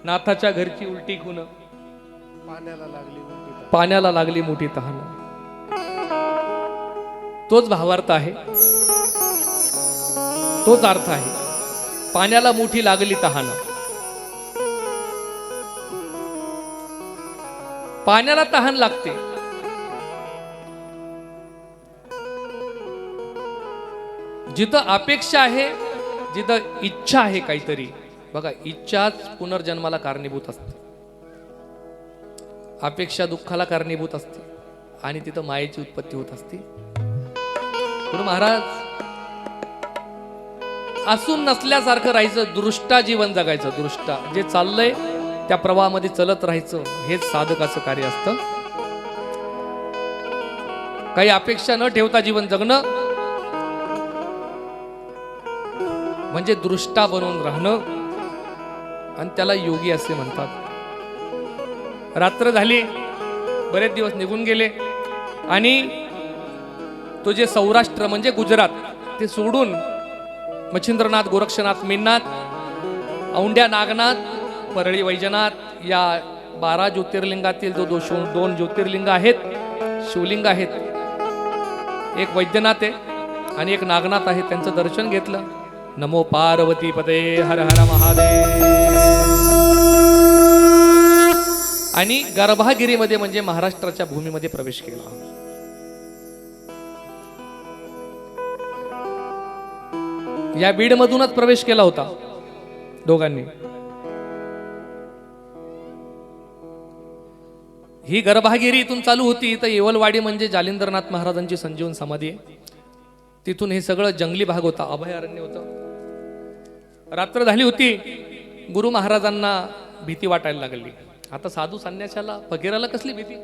नाथाच्या घरची उलटी खून, पाण्याला लागली मोठी तहान. तोच भावार्थ आहे, तोच अर्थ आहे. पाण्याला मोठी लागली तहान. पाण्याला तहान लागते. जिथं अपेक्षा आहे, जिथं इच्छा आहे काहीतरी, बघा इच्छाच पुनर्जन्माला कारणीभूत असते, अपेक्षा दुःखाला कारणीभूत असते, आणि तिथं मायेची उत्पत्ती होत असते. गुरु महाराज, असून नसल्यासारखं राहायचं, दृष्टा जीवन जगायचं. दृष्टा जे चाललंय त्या प्रवाहामध्ये चलत राहायचं, हेच साधकाचं कार्य असतं. काही अपेक्षा न ठेवता जीवन जगणं म्हणजे दृष्टा बनवून राहणं, आणि त्याला योगी असे म्हणतात. रात्र झाली, बरेच दिवस निघून गेले, आणि तो जे सौराष्ट्र म्हणजे गुजरात ते सोडून मच्छिंद्रनाथ, गोरक्षनाथ, मिन्नाथ, औंढ्या नागनाथ, परळी वैजनाथ या 12 ज्योतिर्लिंगातील जो 2 ज्योतिर्लिंग आहेत, शिवलिंग आहेत, एक वैद्यनाथ आहे आणि एक नागनाथ आहे, त्यांचं दर्शन घेतलं. नमो पार्वती पते, हर हर महादेव. आणि गर्भागिरीमध्ये म्हणजे महाराष्ट्राच्या भूमीमध्ये प्रवेश केला. या बीड मधूनच प्रवेश केला होता दोघांनी. ही गर्भागिरी इथून चालू होती, तर येवलवाडी म्हणजे जालिंदरनाथ महाराजांची संजीवन समाधी आहे. तिथून हे सगळं जंगली भाग होता, अभयारण्य होतं. रात्र झाली होती, गुरु महाराजांना भीती वाटायला लागली. आता साधू संन्याशाला फकीराला कसली भीती?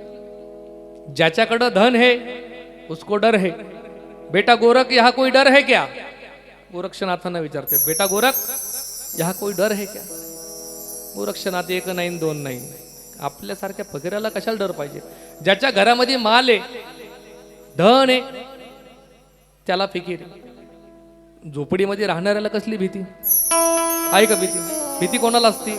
ज्याच्याकडं धन है उसको डर है. बेटा गोरख यहाँ कोई डर है क्या? गोरक्षनाथांना विचारते, बेटा गोरख यहाँ कोई डर है क्या? गोरक्षनाथ एक नाही दोन नाही, आपल्यासारख्या फकीराला कशाला डर पाहिजे? ज्याच्या घरामध्ये माल आहे, धन आहे, त्याला फिकीर. झोपडीमध्ये राहणाऱ्याला कसली भीती आहे? का भीती? भीती कोणाला असती?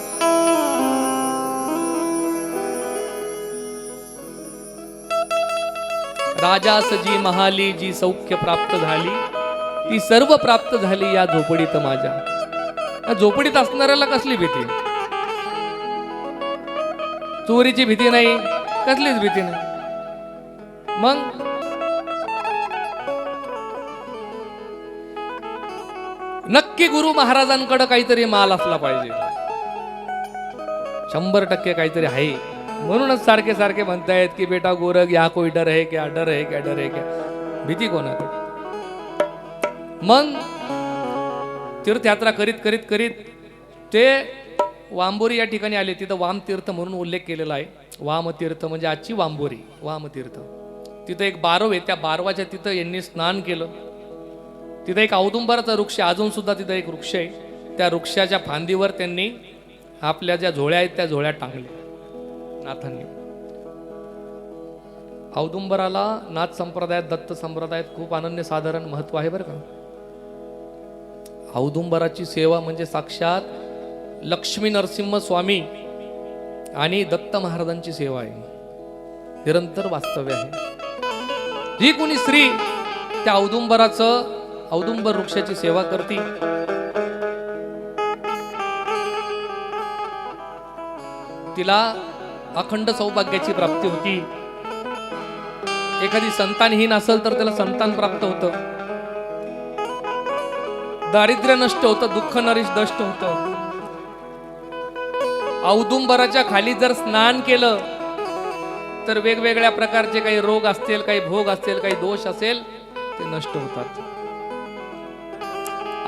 राजास जी महाली जी सौख्य प्राप्त झाली ती सर्व प्राप्त झाली या झोपडीत माझ्या. या झोपडीत असणाऱ्याला कसली भीती? चोरीची भीती नाही, कसलीच भीती नाही. मग नक्की गुरु महाराजांकडे काहीतरी माल असला पाहिजे, 100% काहीतरी आहे. म्हणूनच सारखे सारखे म्हणतायत की बेटा गोरख या कोई डर है क्या, डर है क्या, डर है क्या. भीती कोणाकडे? मग तीर्थयात्रा करीत करीत करीत ते वांबोरी या ठिकाणी आले. तिथं वामतीर्थ म्हणून उल्लेख केलेला आहे. वामतीर्थ म्हणजे आजची वांबोरी, वामतीर्थ. तिथं एक बारव आहे, त्या बारवाच्या तिथं यांनी स्नान केलं. तिथं एक औदुंबराचा वृक्ष, अजून सुद्धा तिथं एक वृक्ष आहे. त्या वृक्षाच्या फांदीवर त्यांनी आपल्या ज्या झोळ्या आहेत त्या झोळ्या टांगल्या नाथांनी. औदुंबराला नाथ संप्रदायात, दत्त संप्रदायात खूप अनन्य साधारण महत्व आहे बरं का. औदुंबराची सेवा म्हणजे साक्षात लक्ष्मी नरसिंह स्वामी आणि दत्त महाराजांची सेवा आहे, निरंतर वास्तव्य आहे. जी कोणी स्त्री त्या औदुंबर वृक्षाची सेवा करती तिला अखंड सौभाग्याची प्राप्ती होती. एखादी संतानहीन असेल तर त्याला संतान प्राप्त होतं, दारिद्र्य नष्ट होतं, दुःख नष्ट होतं. औदुंबराच्या खाली जर स्नान केलं तर वेगवेगळ्या प्रकारचे काही रोग असतील, काही भोग असतील, काही दोष असेल ते नष्ट होतात.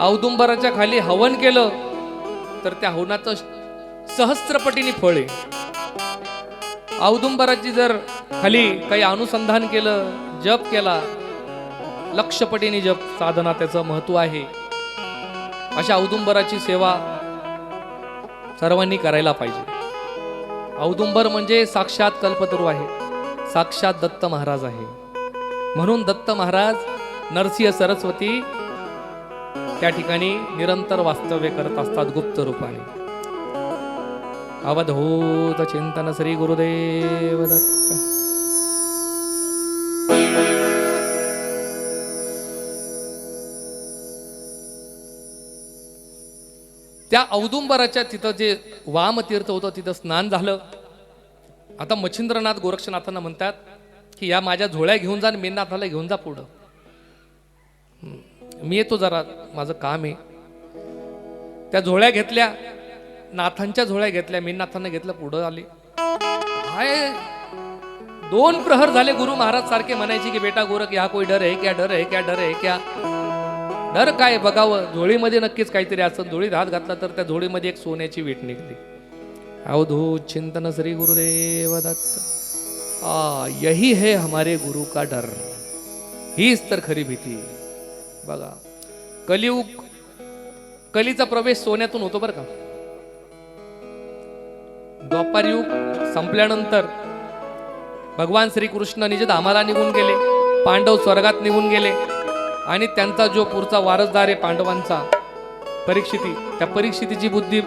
औदुंबराच्या खाली हवन केलं तर त्या हवनाचं सहस्त्रपटीने फळ आहे. औदुंबराची जर खाली काही अनुसंधान केलं, जप केला, लक्षपटीने जप साधना, त्याचं महत्व आहे. अशा औदुंबराची सेवा सर्वांनी करायला पाहिजे. औदुंबर म्हणजे साक्षात कल्पतरू आहे, साक्षात दत्त महाराज आहे. म्हणून दत्त महाराज नरसिंह सरस्वती त्या ठिकाणी निरंतर वास्तव्य करत असतात गुप्त रूपाने. अवधूत चिंतन श्री गुरुदेव दत्त. त्या औदुंबराच्या तिथं जे वामतीर्थ होतं तिथं स्नान झालं. आता मच्छिंद्रनाथ गोरक्षनाथांना म्हणतात की या माझ्या झोळ्या घेऊन जा, मेननाथाला घेऊन जा पुढं, मी येतो जरा, माझं काम आहे. त्या झोळ्या घेतल्या, नाथांच्या झोळ्या घेतल्या, मेननाथांना घेतलं, पुढं आले. काय 2 प्रहर झाले, गुरु महाराज सारखे म्हणायचे की बेटा गोरख या कोई डर है क्या, डर है क्या, डर है क्या. डर काय बघावं, झोळीमध्ये नक्कीच काहीतरी असं. झोळीत हात घातला तर त्या झोळीमध्ये एक सोन्याची वीट निघली. अवधूत चिंतन श्री गुरुदेव दत्त. यही है हमारे गुरु का डर. हीच तर खरी भीती. बघा कलियुग, कलीचा प्रवेश सोन्यातून होतो बरं का. द्वापार युग संपल्यानंतर भगवान श्रीकृष्ण निज धामाला निघून गेले, पांडव स्वर्गात निघून गेले आणि त्यांचा जो पुढचा वारसदार आहे पांडवांचा परीक्षिती, त्या परीक्षितीची बुद्धी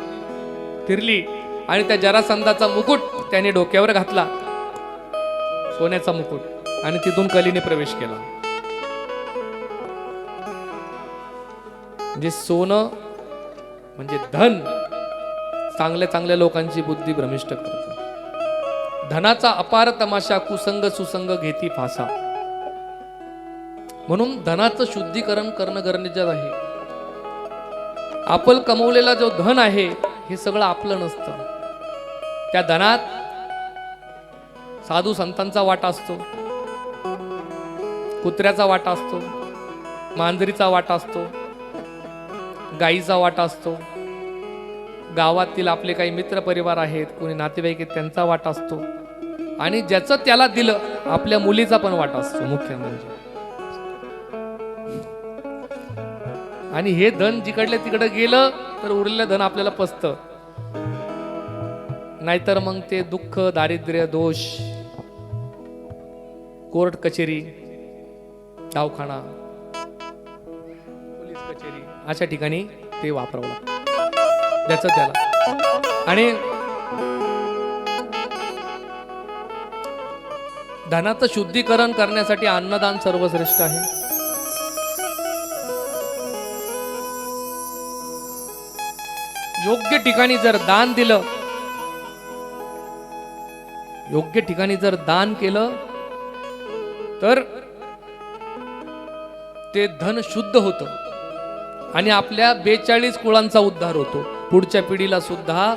फिरली आणि त्या जरासंधाचा मुकुट त्याने डोक्यावर घातला, सोन्याचा मुकुट, आणि तिथून कलीने प्रवेश केला. म्हणजे सोनं म्हणजे धन चांगल्या चांगल्या लोकांची बुद्धी भ्रमिष्ट करतं. धनाचा अपार तमाशा कुसंग सुसंग घेती फासा. म्हणून धनाचं शुद्धीकरण करणं गरजेचं आहे. आपण कमवलेला जो धन आहे हे सगळं आपलं नसतं. त्या धनात साधू संतांचा वाटा असतो, कुत्र्याचा वाटा असतो, मांजरीचा वाटा असतो, गाईचा वाटा असतो, गावातील आपले काही मित्र परिवार आहेत, कोणी नातेवाईक आहेत त्यांचा वाटा असतो, आणि ज्याचं त्याला दिलं आपल्या मुलीचा पण वाटा असतो मुख्य म्हणजे. आणि हे धन जिकडले तिकडे गेलं तर उरलेलं धन आपल्याला पचतं, नाहीतर मग ते दुःख, दारिद्र्य, दोष, कोर्ट कचेरी, दवाखाना, पोलीस कचेरी अशा ठिकाणी ते वापरावं लागतं ज्याचं त्याला. आणि धनाचं शुद्धीकरण करण्यासाठी अन्नदान सर्वश्रेष्ठ आहे. योग्य ठिकाणी जर दान दिलं, योग्य ठिकाणी जर दान केलं तर ते धन शुद्ध होतं आणि आपल्या 42 कुळांचा उद्धार होतो. पुढच्या पिढीला सुद्धा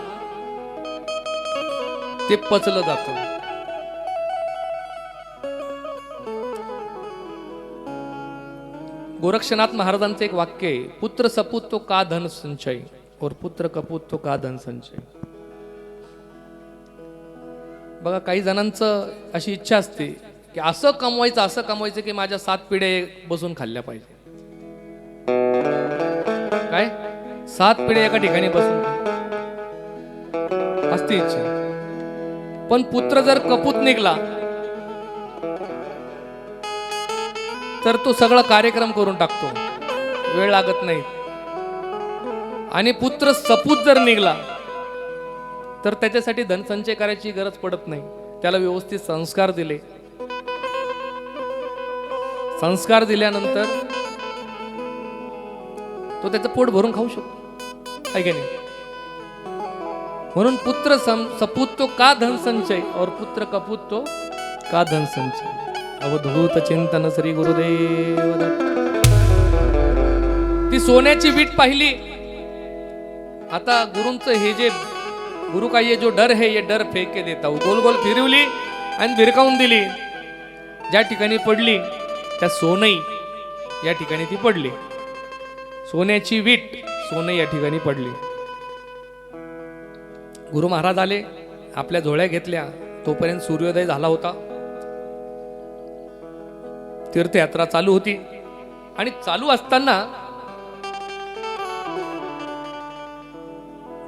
ते पचलं जातं. गोरक्षनाथ महाराजांचं एक वाक्य आहे, पुत्र सपूत तो का धन संचय और पुत्र कपूत तो का धन संचय. बघा, काही जणांचं अशी इच्छा असते की असं कमवायचं की माझ्या 7 पिढ्या बसून खाल्ल्या पाहिजे. काय 7 पिढ्या एका ठिकाणी बसून असते इच्छा. पण पुत्र जर कपूत निघला तर तो सगळा कार्यक्रम करून टाकतो, वेळ लागत नाही. आणि पुत्र सपूत जर निघला तर त्याच्यासाठी धनसंचय करायची गरज पडत नाही. त्याला व्यवस्थित संस्कार दिले, संस्कार दिल्यानंतर तो त्याचं पोट भरून खाऊ शकतो, आहे की नाही. म्हणून पुत्र सपूत तो का धन संचय और पुत्र कपूत तो का धन संचय. अवधूत चिंतन श्री गुरुदेव दत्त. ती सोन्याची वीट पाहिली. आता गुरुंचं हे जे गुरु का ये जो डर है ये डर फेक के देता हूं. गोल गोल फिरवली आणि भिरकावून दिली. ज्या ठिकाणी पडली त्या सोनई या ठिकाणी ती पडली. सोन्याची वीट सोनई या ठिकाणी पडली. गुरु महाराज आले, आपल्या झोळ्या घेतल्या. तोपर्यंत सूर्योदय झाला होता. तीर्थयात्रा चालू होती आणि चालू असताना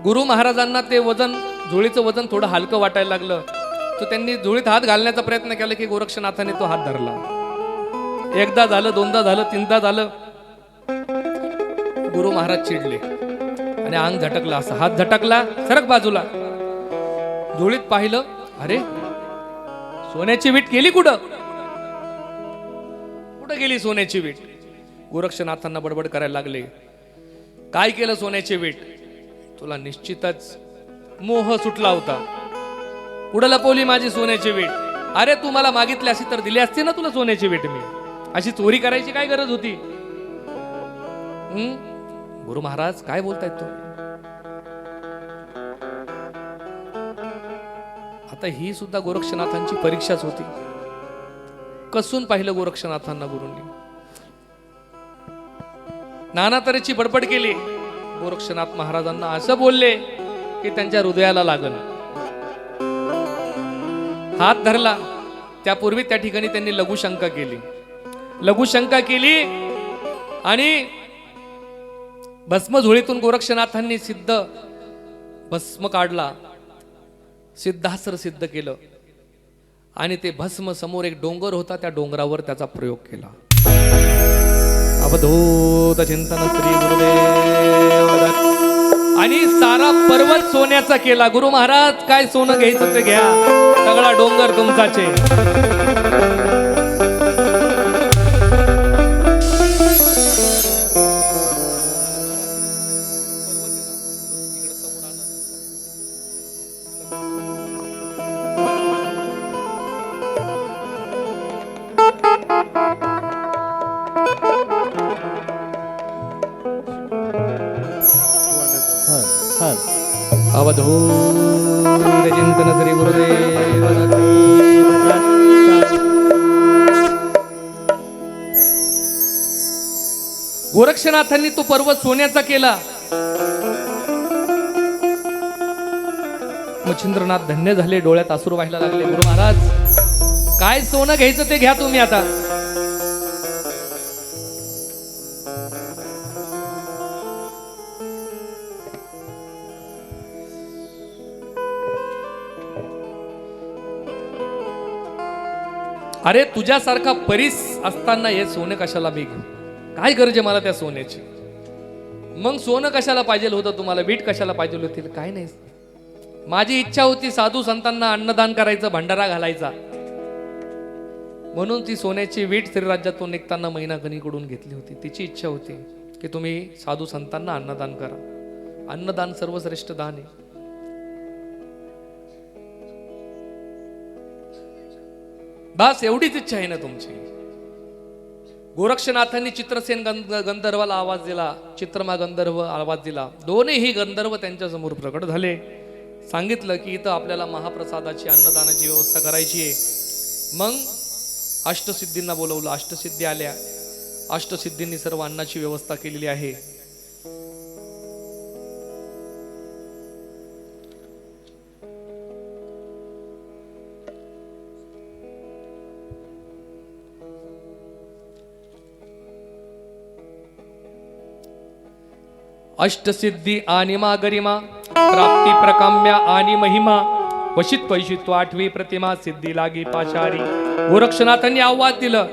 गुरु महाराजांना ते वजन, झोळीचं वजन थोडं हलकं वाटायला लागलं. तर त्यांनी झोळीत हात घालण्याचा प्रयत्न केला की गोरक्षनाथाने तो हात धरला. एकदा झालं, दोनदा झालं, तीनदा झालं. गुरु महाराज चिडले आणि अंग झटकला, असा हात झटकला, सरक बाजूला. झोळीत पाहिलं, अरे सोन्याची वीट गेली कुठं गेली सोन्याची वीट. गोरक्षनाथांना बडबड करायला लागले, काय केलं सोन्याची वीट. तुला निश्चितच मोह सुटला होता. कुठं लपवली माझी सोन्याची वीट. अरे तू मला मागितली अशी तर दिली असती ना तुला सोन्याची वीट. मी अशी चोरी करायची काय गरज होती. गुरु महाराज काय बोलतायत तो. आता ही सुद्धा गोरक्षनाथांची परीक्षाच होती. कसून पाहिलं गोरक्षनाथांना गुरूंनी. नाना तऱ्हेची बडबड केली. गोरक्षनाथ महाराजांना असं बोलले की त्यांच्या हृदयाला लागलं. हात धरला. त्यापूर्वी त्या ठिकाणी त्यांनी लघुशंका केली. लघुशंका केली आणि भस्म झोळीतून गोरक्षनाथांनी सिद्ध भस्म काढला. सिद्धास्त्र सिद्ध केलं आणि ते भस्म समोर एक डोंगर होता, त्या डोंगरावर त्याचा प्रयोग केला. अवधूत चिंतन श्री गुरुदेव दत्त. आणि सारा पर्वत सोन्याचा केला. गुरु महाराज काय सोनं घ्यायचं ते घ्या, सगळा डोंगर तुमचाचे. अवधूत चिंतन श्री गुरुदेव दत्त. गोरक्षनाथांनी तो पर्वत सोन्याचा केला. मच्छिंद्रनाथ धन्य झाले, डोळ्यात अश्रू व्हायला लागले. गुरु महाराज काय सोनं घ्यायचं ते घ्या तुम्ही. आता अरे तुझ्यासारखा परीस असताना हे सोनं कशाला मी घेऊ. काय गरज आहे मला त्या सोन्याची. मग सोनं कशाला पाहिजे होतं तुम्हाला, वीट कशाला पाहिजे होती. काय नाही, माझी इच्छा होती साधू संतांना अन्नदान करायचं, भंडारा घालायचा. म्हणून ती सोन्याची वीट श्रीराज्यातून निघताना मैनाकणीकडून घेतली होती. तिची इच्छा होती की तुम्ही साधू संतांना अन्नदान करा. अन्नदान सर्वश्रेष्ठ दान आहे. बस एवढीच इच्छा आहे ना तुमची. गोरक्षनाथांनी चित्रसेन गंधर्वाला आवाज दिला, चित्रमा गंधर्व आवाज दिला. दोन्हीही गंधर्व त्यांच्या समोर प्रकट झाले. सांगितलं की इथं आपल्याला महाप्रसादाची अन्नदानाची व्यवस्था करायची आहे. मग अष्टसिद्धींना बोलवलं. अष्टसिद्धी आल्या. अष्टसिद्धींनी सर्व अन्नाची व्यवस्था केलेली आहे. अष्टसिद्धी आणि मा गरिमा, प्राप्ती प्रकाम्या आणि महिमा, वशित पैशित्व आठवी प्रतिमा, सिद्धी लागी पाचारी. गोरक्षनाथांनी आवाज दिलं,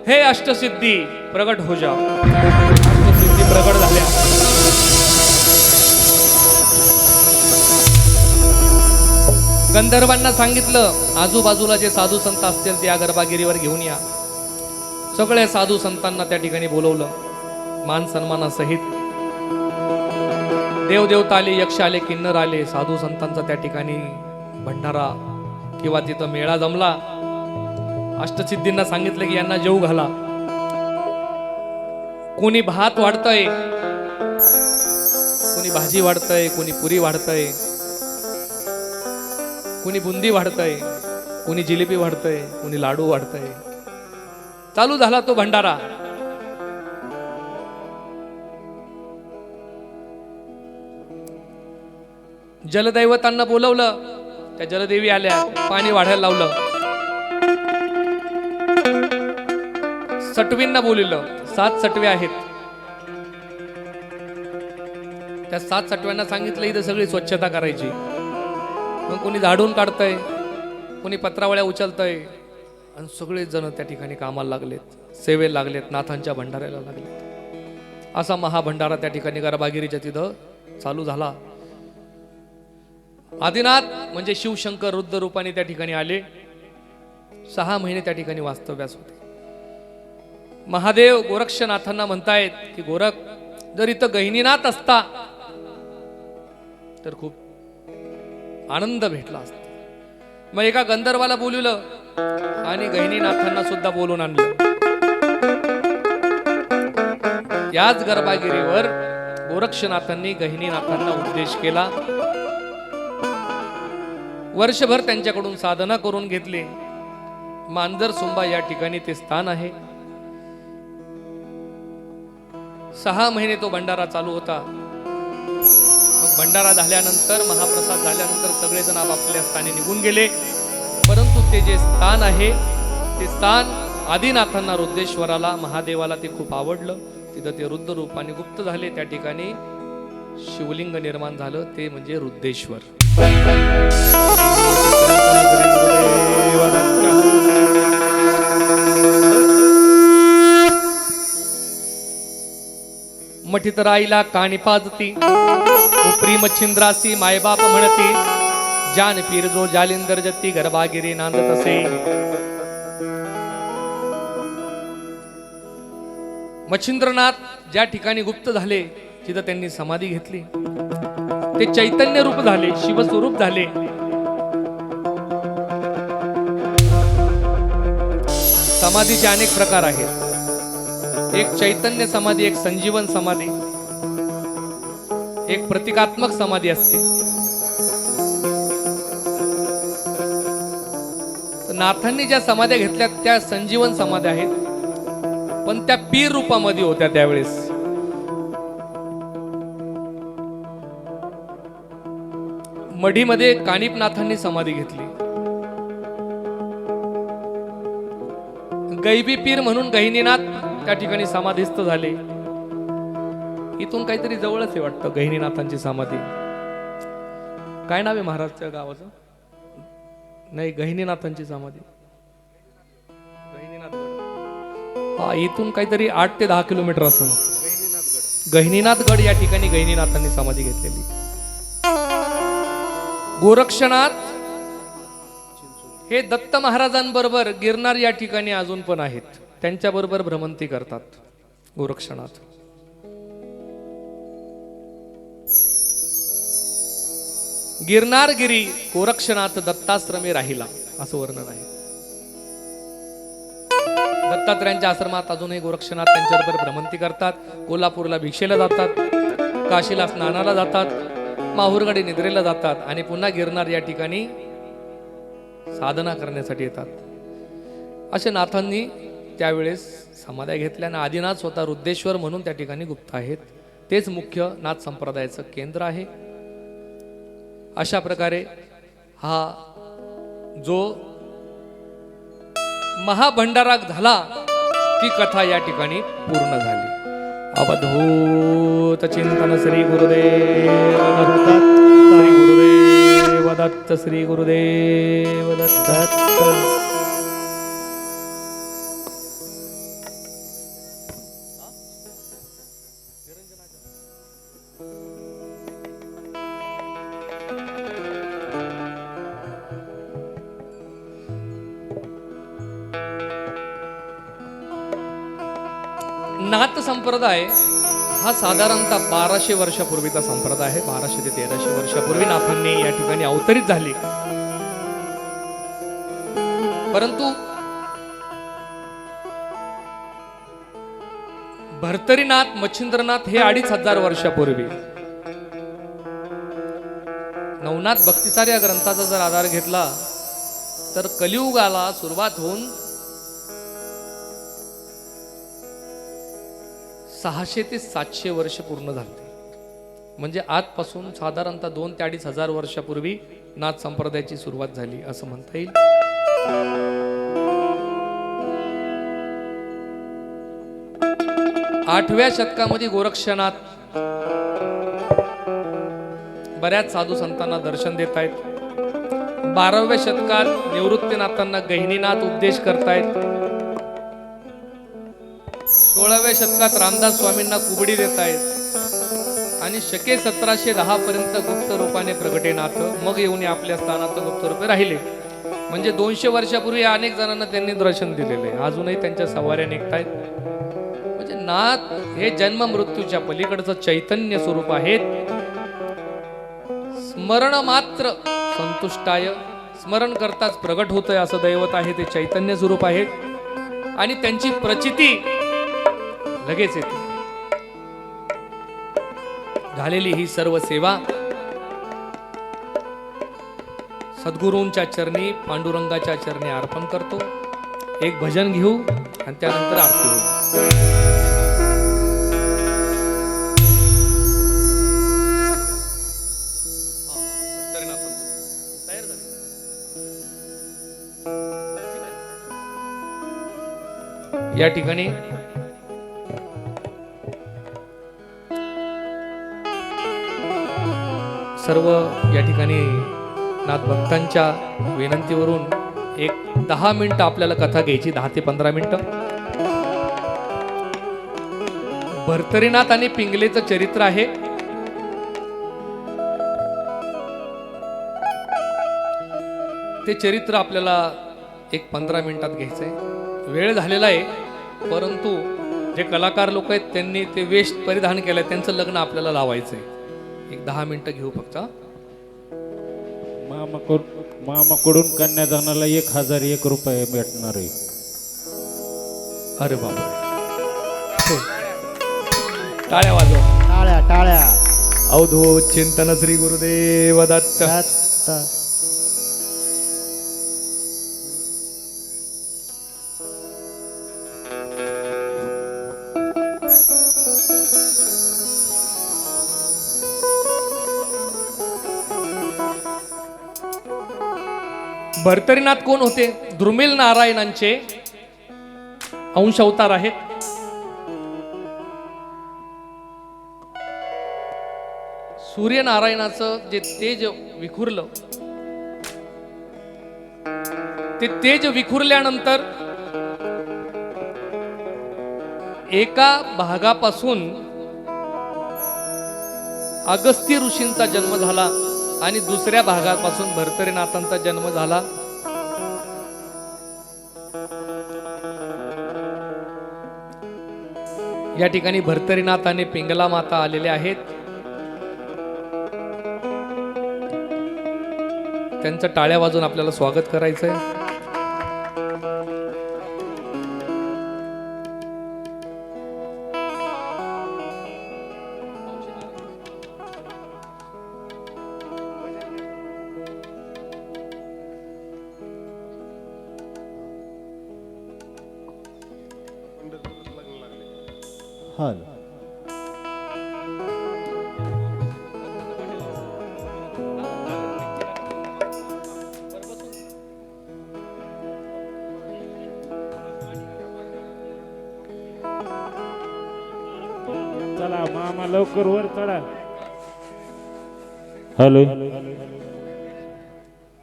हे अष्टसिद्धी प्रगट हो जाओ. अष्टसिद्धी प्रगट झाल्या. गंधर्वांना सांगितलं आजूबाजूला जे साधू संत असतील ते या गर्भागिरीवर घेऊन या. सगळ्या साधू संतांना त्या ठिकाणी बोलवलं मान सन्मानासहित. देवदेवता आले, यक्ष आले, किन्नर आले. साधू संतांचा त्या ठिकाणी भंडारा किंवा तिथं मेळा जमला. अष्टसिद्धींना सांगितलं की यांना जेवू घाला. कोणी भात वाढतंय, कोणी भाजी वाढतंय, कोणी पुरी वाढतंय, कोणी बुंदी वाढतंय, कोणी जिलेबी वाढतंय, कोणी लाडू वाढतंय. चालू झाला तो भंडारा. जलदैवतांना बोलवलं. त्या जलदेवी आल्या, पाणी वाढायला लावलं. सटवींना बोलवलं. 7 सटवे आहेत. त्या 7 सटव्यांना सांगितलं इथं सगळी स्वच्छता करायची. मग कोणी झाडून काढतंय, कोणी पत्रावळ्या उचलतंय आणि सगळे जण त्या ठिकाणी कामाला लागलेत, सेवेला लागलेत, नाथांच्या भंडाऱ्याला लागलेत. असा महाभंडारा त्या ठिकाणी गर्भागिरीच्या तिथं चालू झाला. आदिनाथ म्हणजे शिवशंकर रुद्र रूपाने त्या ठिकाणी आले. 6 महिने त्या ठिकाणी वास्तव्यास होते. महादेव गोरक्षनाथांना म्हणतायत की गोरख, जर इथं गहिनीनाथ असता तर खूप आनंद भेटला असता. मग एका गंधर्वाला बोलवलं आणि गहिनीनाथांना सुद्धा बोलून आणलं. याच गर्भागिरीवर गोरक्षनाथांनी गहिनीनाथांना उपदेश केला. वर्षभर त्यांच्याकडून साधना करून घेतली. मांजर सुंबा या ठिकाणी ते स्थान आहे. 6 महिने तो भंडारा चालू होता. मग भंडारा झाल्यानंतर, महाप्रसाद झाल्यानंतर सगळेजण आपापल्या स्थानी निघून गेले. परंतु ते जे स्थान आहे ते स्थान आदिनाथांना, रुद्रेश्वराला, महादेवाला ते खूप आवडलं. तिथं ते रुद्र रूपाने गुप्त झाले. त्या ठिकाणी शिवलिंग निर्माण झालं, ते म्हणजे रुद्रेश्वर. मठीत राईला काणी पाजती, उपरी मच्छिंद्रासी मायबाप म्हणती, जान पीर जो जालिंदर जती गर्भागिरी नांदत असे. मच्छिंद्रनाथ ज्या ठिकाणी गुप्त झाले तिथं त्यांनी समाधी घेतली. ते चैतन्य रूप झाले, शिवस्वरूप झाले. समाधीचे अनेक प्रकार आहेत. एक चैतन्य समाधी, एक संजीवन समाधी, एक प्रतिकात्मक समाधी असते. नाथांनी ज्या समाध्या घेतल्या त्या संजीवन समाध्या आहेत, पण त्या पीर रूपामध्ये होत्या. त्यावेळेस मढीमध्ये कानिपनाथांनी समाधी घेतली. गैबी पीर म्हणून गहिनीनाथ त्या ठिकाणी समाधीस्थ झाले. इथून काहीतरी जवळच आहे वाटतं गहिनीनाथांची समाधी. काय नाव आहे महाराजच्या गावाचं? नाही, गहिनीनाथांची समाधी गहिनीनाथगड. हा, इथून काहीतरी 8 ते 10 किलोमीटर असेल. गहिनीनाथगड या ठिकाणी गहिनीनाथांनी समाधी घेतलेली. गोरक्षनाथ हे दत्त महाराजांबरोबर गिरनार या ठिकाणी अजून पण आहेत, त्यांच्याबरोबर भ्रमंती करतात गोरक्षनाथ. गिरनारगिरी गोरक्षनाथ दत्ताश्रमी राहिला असं वर्णन आहे. दत्तात्रयांच्या आश्रमात अजूनही गोरक्षनाथ त्यांच्याबरोबर भ्रमंती करतात. कोल्हापूरला भिक्षेला जातात, काशीला स्नानाला जातात, माहूरगडी निद्रेला जातात आणि पुन्हा गिरनार या ठिकाणी साधना करण्यासाठी येतात. असे नाथांनी त्यावेळेस समाध्या घेतल्या आणि आदिनाथ स्वतः रुद्रेश्वर म्हणून त्या ठिकाणी गुप्त आहेत. तेच मुख्य नाथ संप्रदायाचं केंद्र आहे. अशा प्रकारे हा जो महाभंडारा झाला ती कथा या ठिकाणी पूर्ण झाली. अवधूत चिंतन श्री गुरुदेव दत्त, श्री गुरुदेव दत्त, श्री गुरुदेव दत्त. नाथ संप्रदाय हा साधारणतः 1200 वर्षापूर्वीचा संप्रदाय आहे. 1200 ते 1300 वर्षापूर्वी नाथांनी या ठिकाणी अवतरित झाली. परंतु भर्तरीनाथ, मच्छिंद्रनाथ हे 2500 वर्षापूर्वी. नवनाथ भक्तिसार या ग्रंथाचा जर आधार घेतला तर कलियुगाला सुरुवात होऊन 600 ते 700 वर्ष पूर्ण झाले. म्हणजे आजपासून साधारणतः 2 ते 2500 वर्षापूर्वी नाथ संप्रदायाची सुरुवात झाली असं म्हणता येईल. आठव्या शतकामध्ये गोरक्षनाथ बऱ्याच साधू संतांना दर्शन देत आहेत. 12व्या शतकात निवृत्तीनाथांना गहिनीनाथ उपदेश करतायत. 16व्या शतकात रामदास स्वामींना कुबडी देत आहेत आणि शके 1710 पर्यंत गुप्त रूपाने प्रगटेनाथ मग येऊन आपल्या स्थानात गुप्त रूपे राहिले. म्हणजे 200 वर्षापूर्वी अनेक जणांना त्यांनी दर्शन दिलेले, अजूनही त्यांच्या सवाऱ्या निघतायत. म्हणजे नाथ हे जन्म मृत्यूच्या पलीकडचं चैतन्य स्वरूप आहेत. स्मरण मात्र संतुष्टाय, स्मरण करताच प्रगट होतंय असं दैवत आहे, ते चैतन्य स्वरूप आहेत आणि त्यांची प्रचिती लगेच येते. झालेली ही सर्व सेवा सद्गुरूंच्या चरणी, पांडुरंगाच्या चरणी अर्पण करतो. एक भजन घेऊ आणि त्यानंतर आरती होईल. या ठिकाणी सर्व या ठिकाणी नाथ भक्तांच्या विनंतीवरून एक 10 मिनिटं आपल्याला कथा घ्यायची, 10 ते 15 मिनिटं. भर्तरीनाथ आणि पिंगलेचं चरित्र आहे. ते चरित्र आपल्याला एक 15 मिनिटात घ्यायचंय. वेळ झालेला आहे, परंतु जे कलाकार लोक आहेत त्यांनी ते वेश परिधान केलंय, त्यांचं लग्न आपल्याला लावायचंय. एक 10 मिनिटं घेऊ फक्त. मामाकडून कन्यादानाला 1001 रुपये भेटणार आहे. अरे बाबा, टाळ्या वाजव. टाळ्या टाळ्या. अवधूत चिंतन श्री गुरुदेव दत्त. भर्तरीनाथ कोण होते? द्रुमिल नारायणांचे अंश अवतार आहेत. सूर्यनारायणाचं जे तेज विखुरलं, ते तेज विखुरल्यानंतर एका भागापासून अगस्त्य ऋषींचा जन्म झाला आणि दुसऱ्या भागापासून भर्तरीनाथांचा जन्म झाला. या ठिकाणी भर्तरीनाथ आणि पिंगला माता आलेले आहेत. त्यांचं टाळ्या वाजून आपल्याला स्वागत करायचंय. चला मामा लवकर वर चढा. हॅलो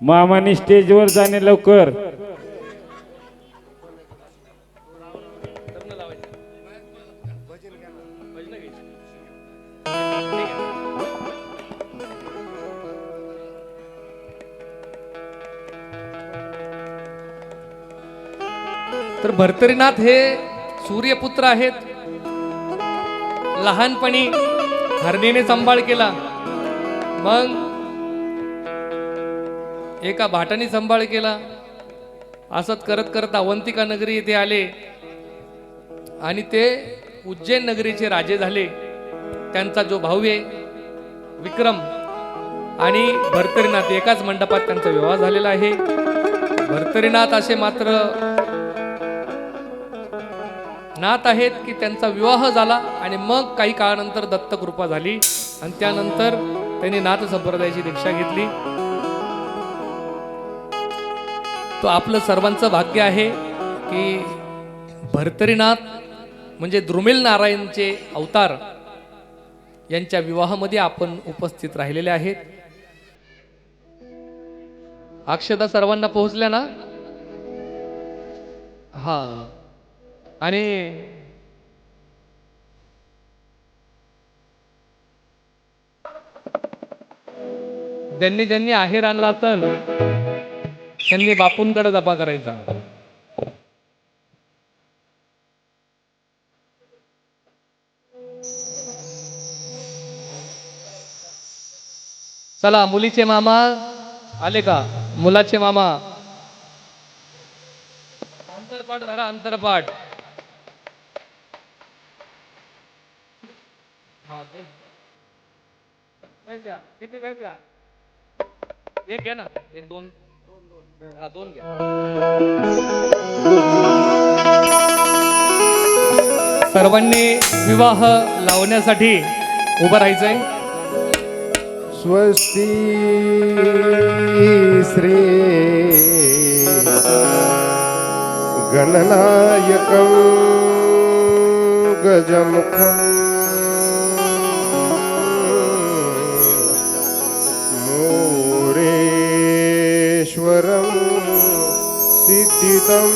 मामानी स्टेजवर जाणे लवकर. तर भर्तरीनाथ हे सूर्यपुत्र आहेत. लहानपणी हरणीने सांभाळ केला, मग एका भाटाने सांभाळ केला. असंच करत करत अवंतिका नगरी येथे आले आणि ते उज्जैन नगरीचे राजे झाले. त्यांचा जो भाऊ आहे विक्रम आणि भर्तरीनाथ एकाच मंडपात त्यांचा विवाह झालेला आहे. भर्तरीनाथ असे मात्र नाथ आहेत की त्यांचा विवाह झाला आणि मग काही काळानंतर दत्तकृपा झाली आणि त्यानंतर त्यांनी नाथ संप्रदायाची दीक्षा घेतली. तो आपलं सर्वांचं भाग्य आहे की भर्तरीनाथ म्हणजे द्रुमिल नारायणचे अवतार यांच्या विवाहामध्ये आपण उपस्थित राहिलेले आहेत. अक्षता सर्वांना पोहोचल्या ना? हा. आणि ज्यांनी ज्यांनी आहेर आणला असेल त्यांनी बापूंकडे जपा करायचा. चला मुलीचे मामा आले का? मुलाचे मामा अंतरपाठ धरा. अंतरपाठ किती वेळ घ्या? एक घ्या ना. एक दोन दोन घ्या. सर्वांनी विवाह लावण्यासाठी उभं राहायचंय. स्वस्ति श्री गणनायकं गजमुखं मोरेश्वरं सिद्धिदं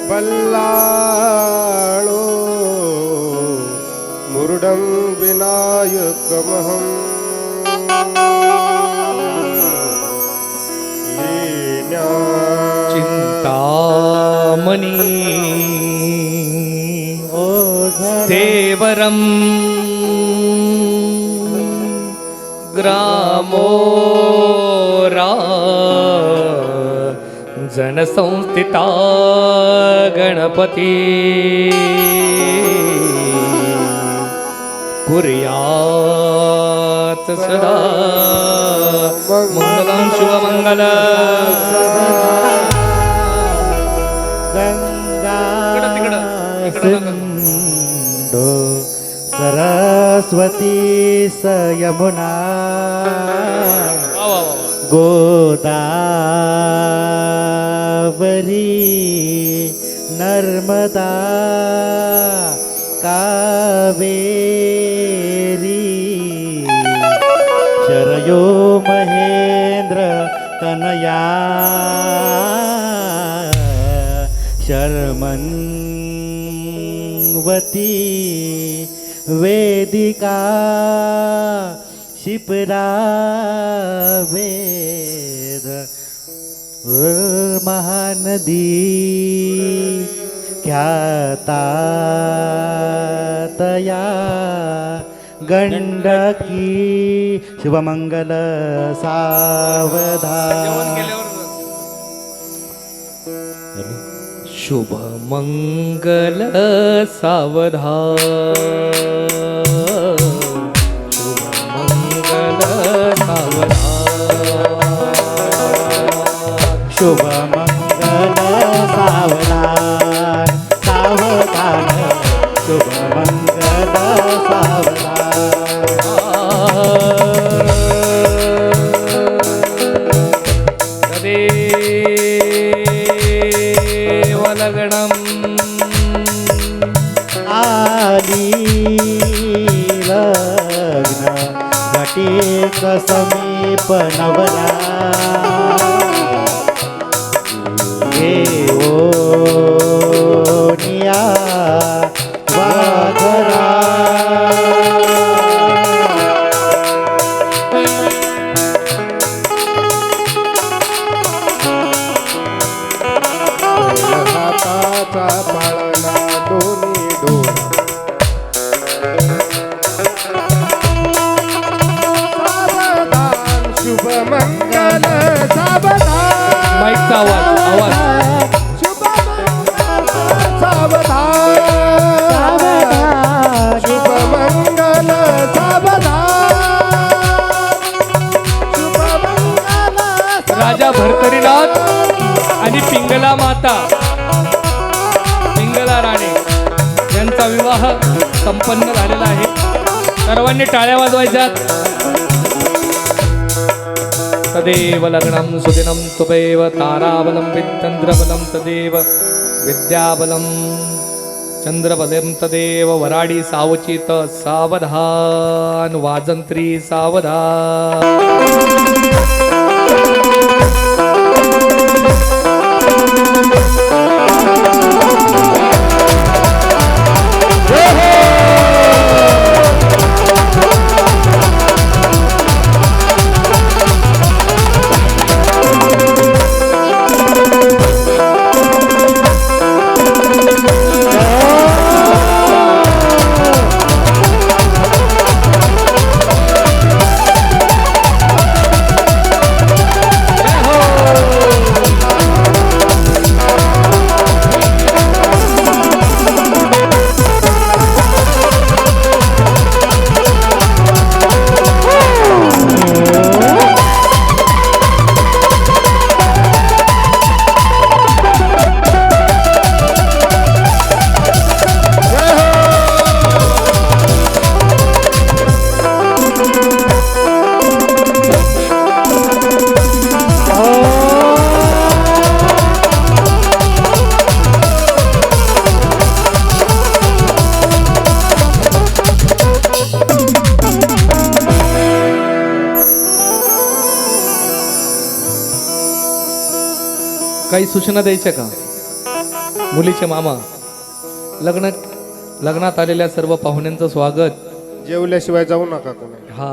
बल्लाळो मुरुडं विनायकमहम् चिंतामणि देवरं ग्रामोरा जनसंस्थिता गणपती कुर्यात् सदा मंगलं शुभमंगलं. सिंधु सरस्वती यमुना गोदावरी नर्मदा कावेरी शरयो महेंद्र तनया शर्मन्वती वेदिका शिप्रा वेद महानदी ख्यातातया गंडकी शुभमंगल सावधान. शुभ मंगल सावधान. शुभ मंगल सावधान. शुभमंगल सावधान सावधान शुभमंगल तदेव लग्नम् आली लग्न घटिक समीप नवला निया वाघरा. हाताचा पाळणा दोन्ही डोर सावधान शुभ मंगल सावधान. माईकचा आवाज आवाज सावधान शुभ मंगल सावधान. राजा भरतरीनाथ आणि पिंगला माता पिंगला राणे यांचा विवाह संपन्न झालेला आहे. सर्वांनी टाळ्या वाजवायच्यात. तदेव लग्नं सुदिनं तुपैव ताराबलं विद्चन्द्रबलं तदेव विद्याबलं चंद्रबलं तदेव वराडी सावचित सावधान वाजंत्री सावधान. काही सूचना द्यायच्या का? मुलीचे मामा लग्नात आलेल्या सर्व पाहुण्यांचं स्वागत. जेवल्याशिवाय जाऊ नका कोणी. हा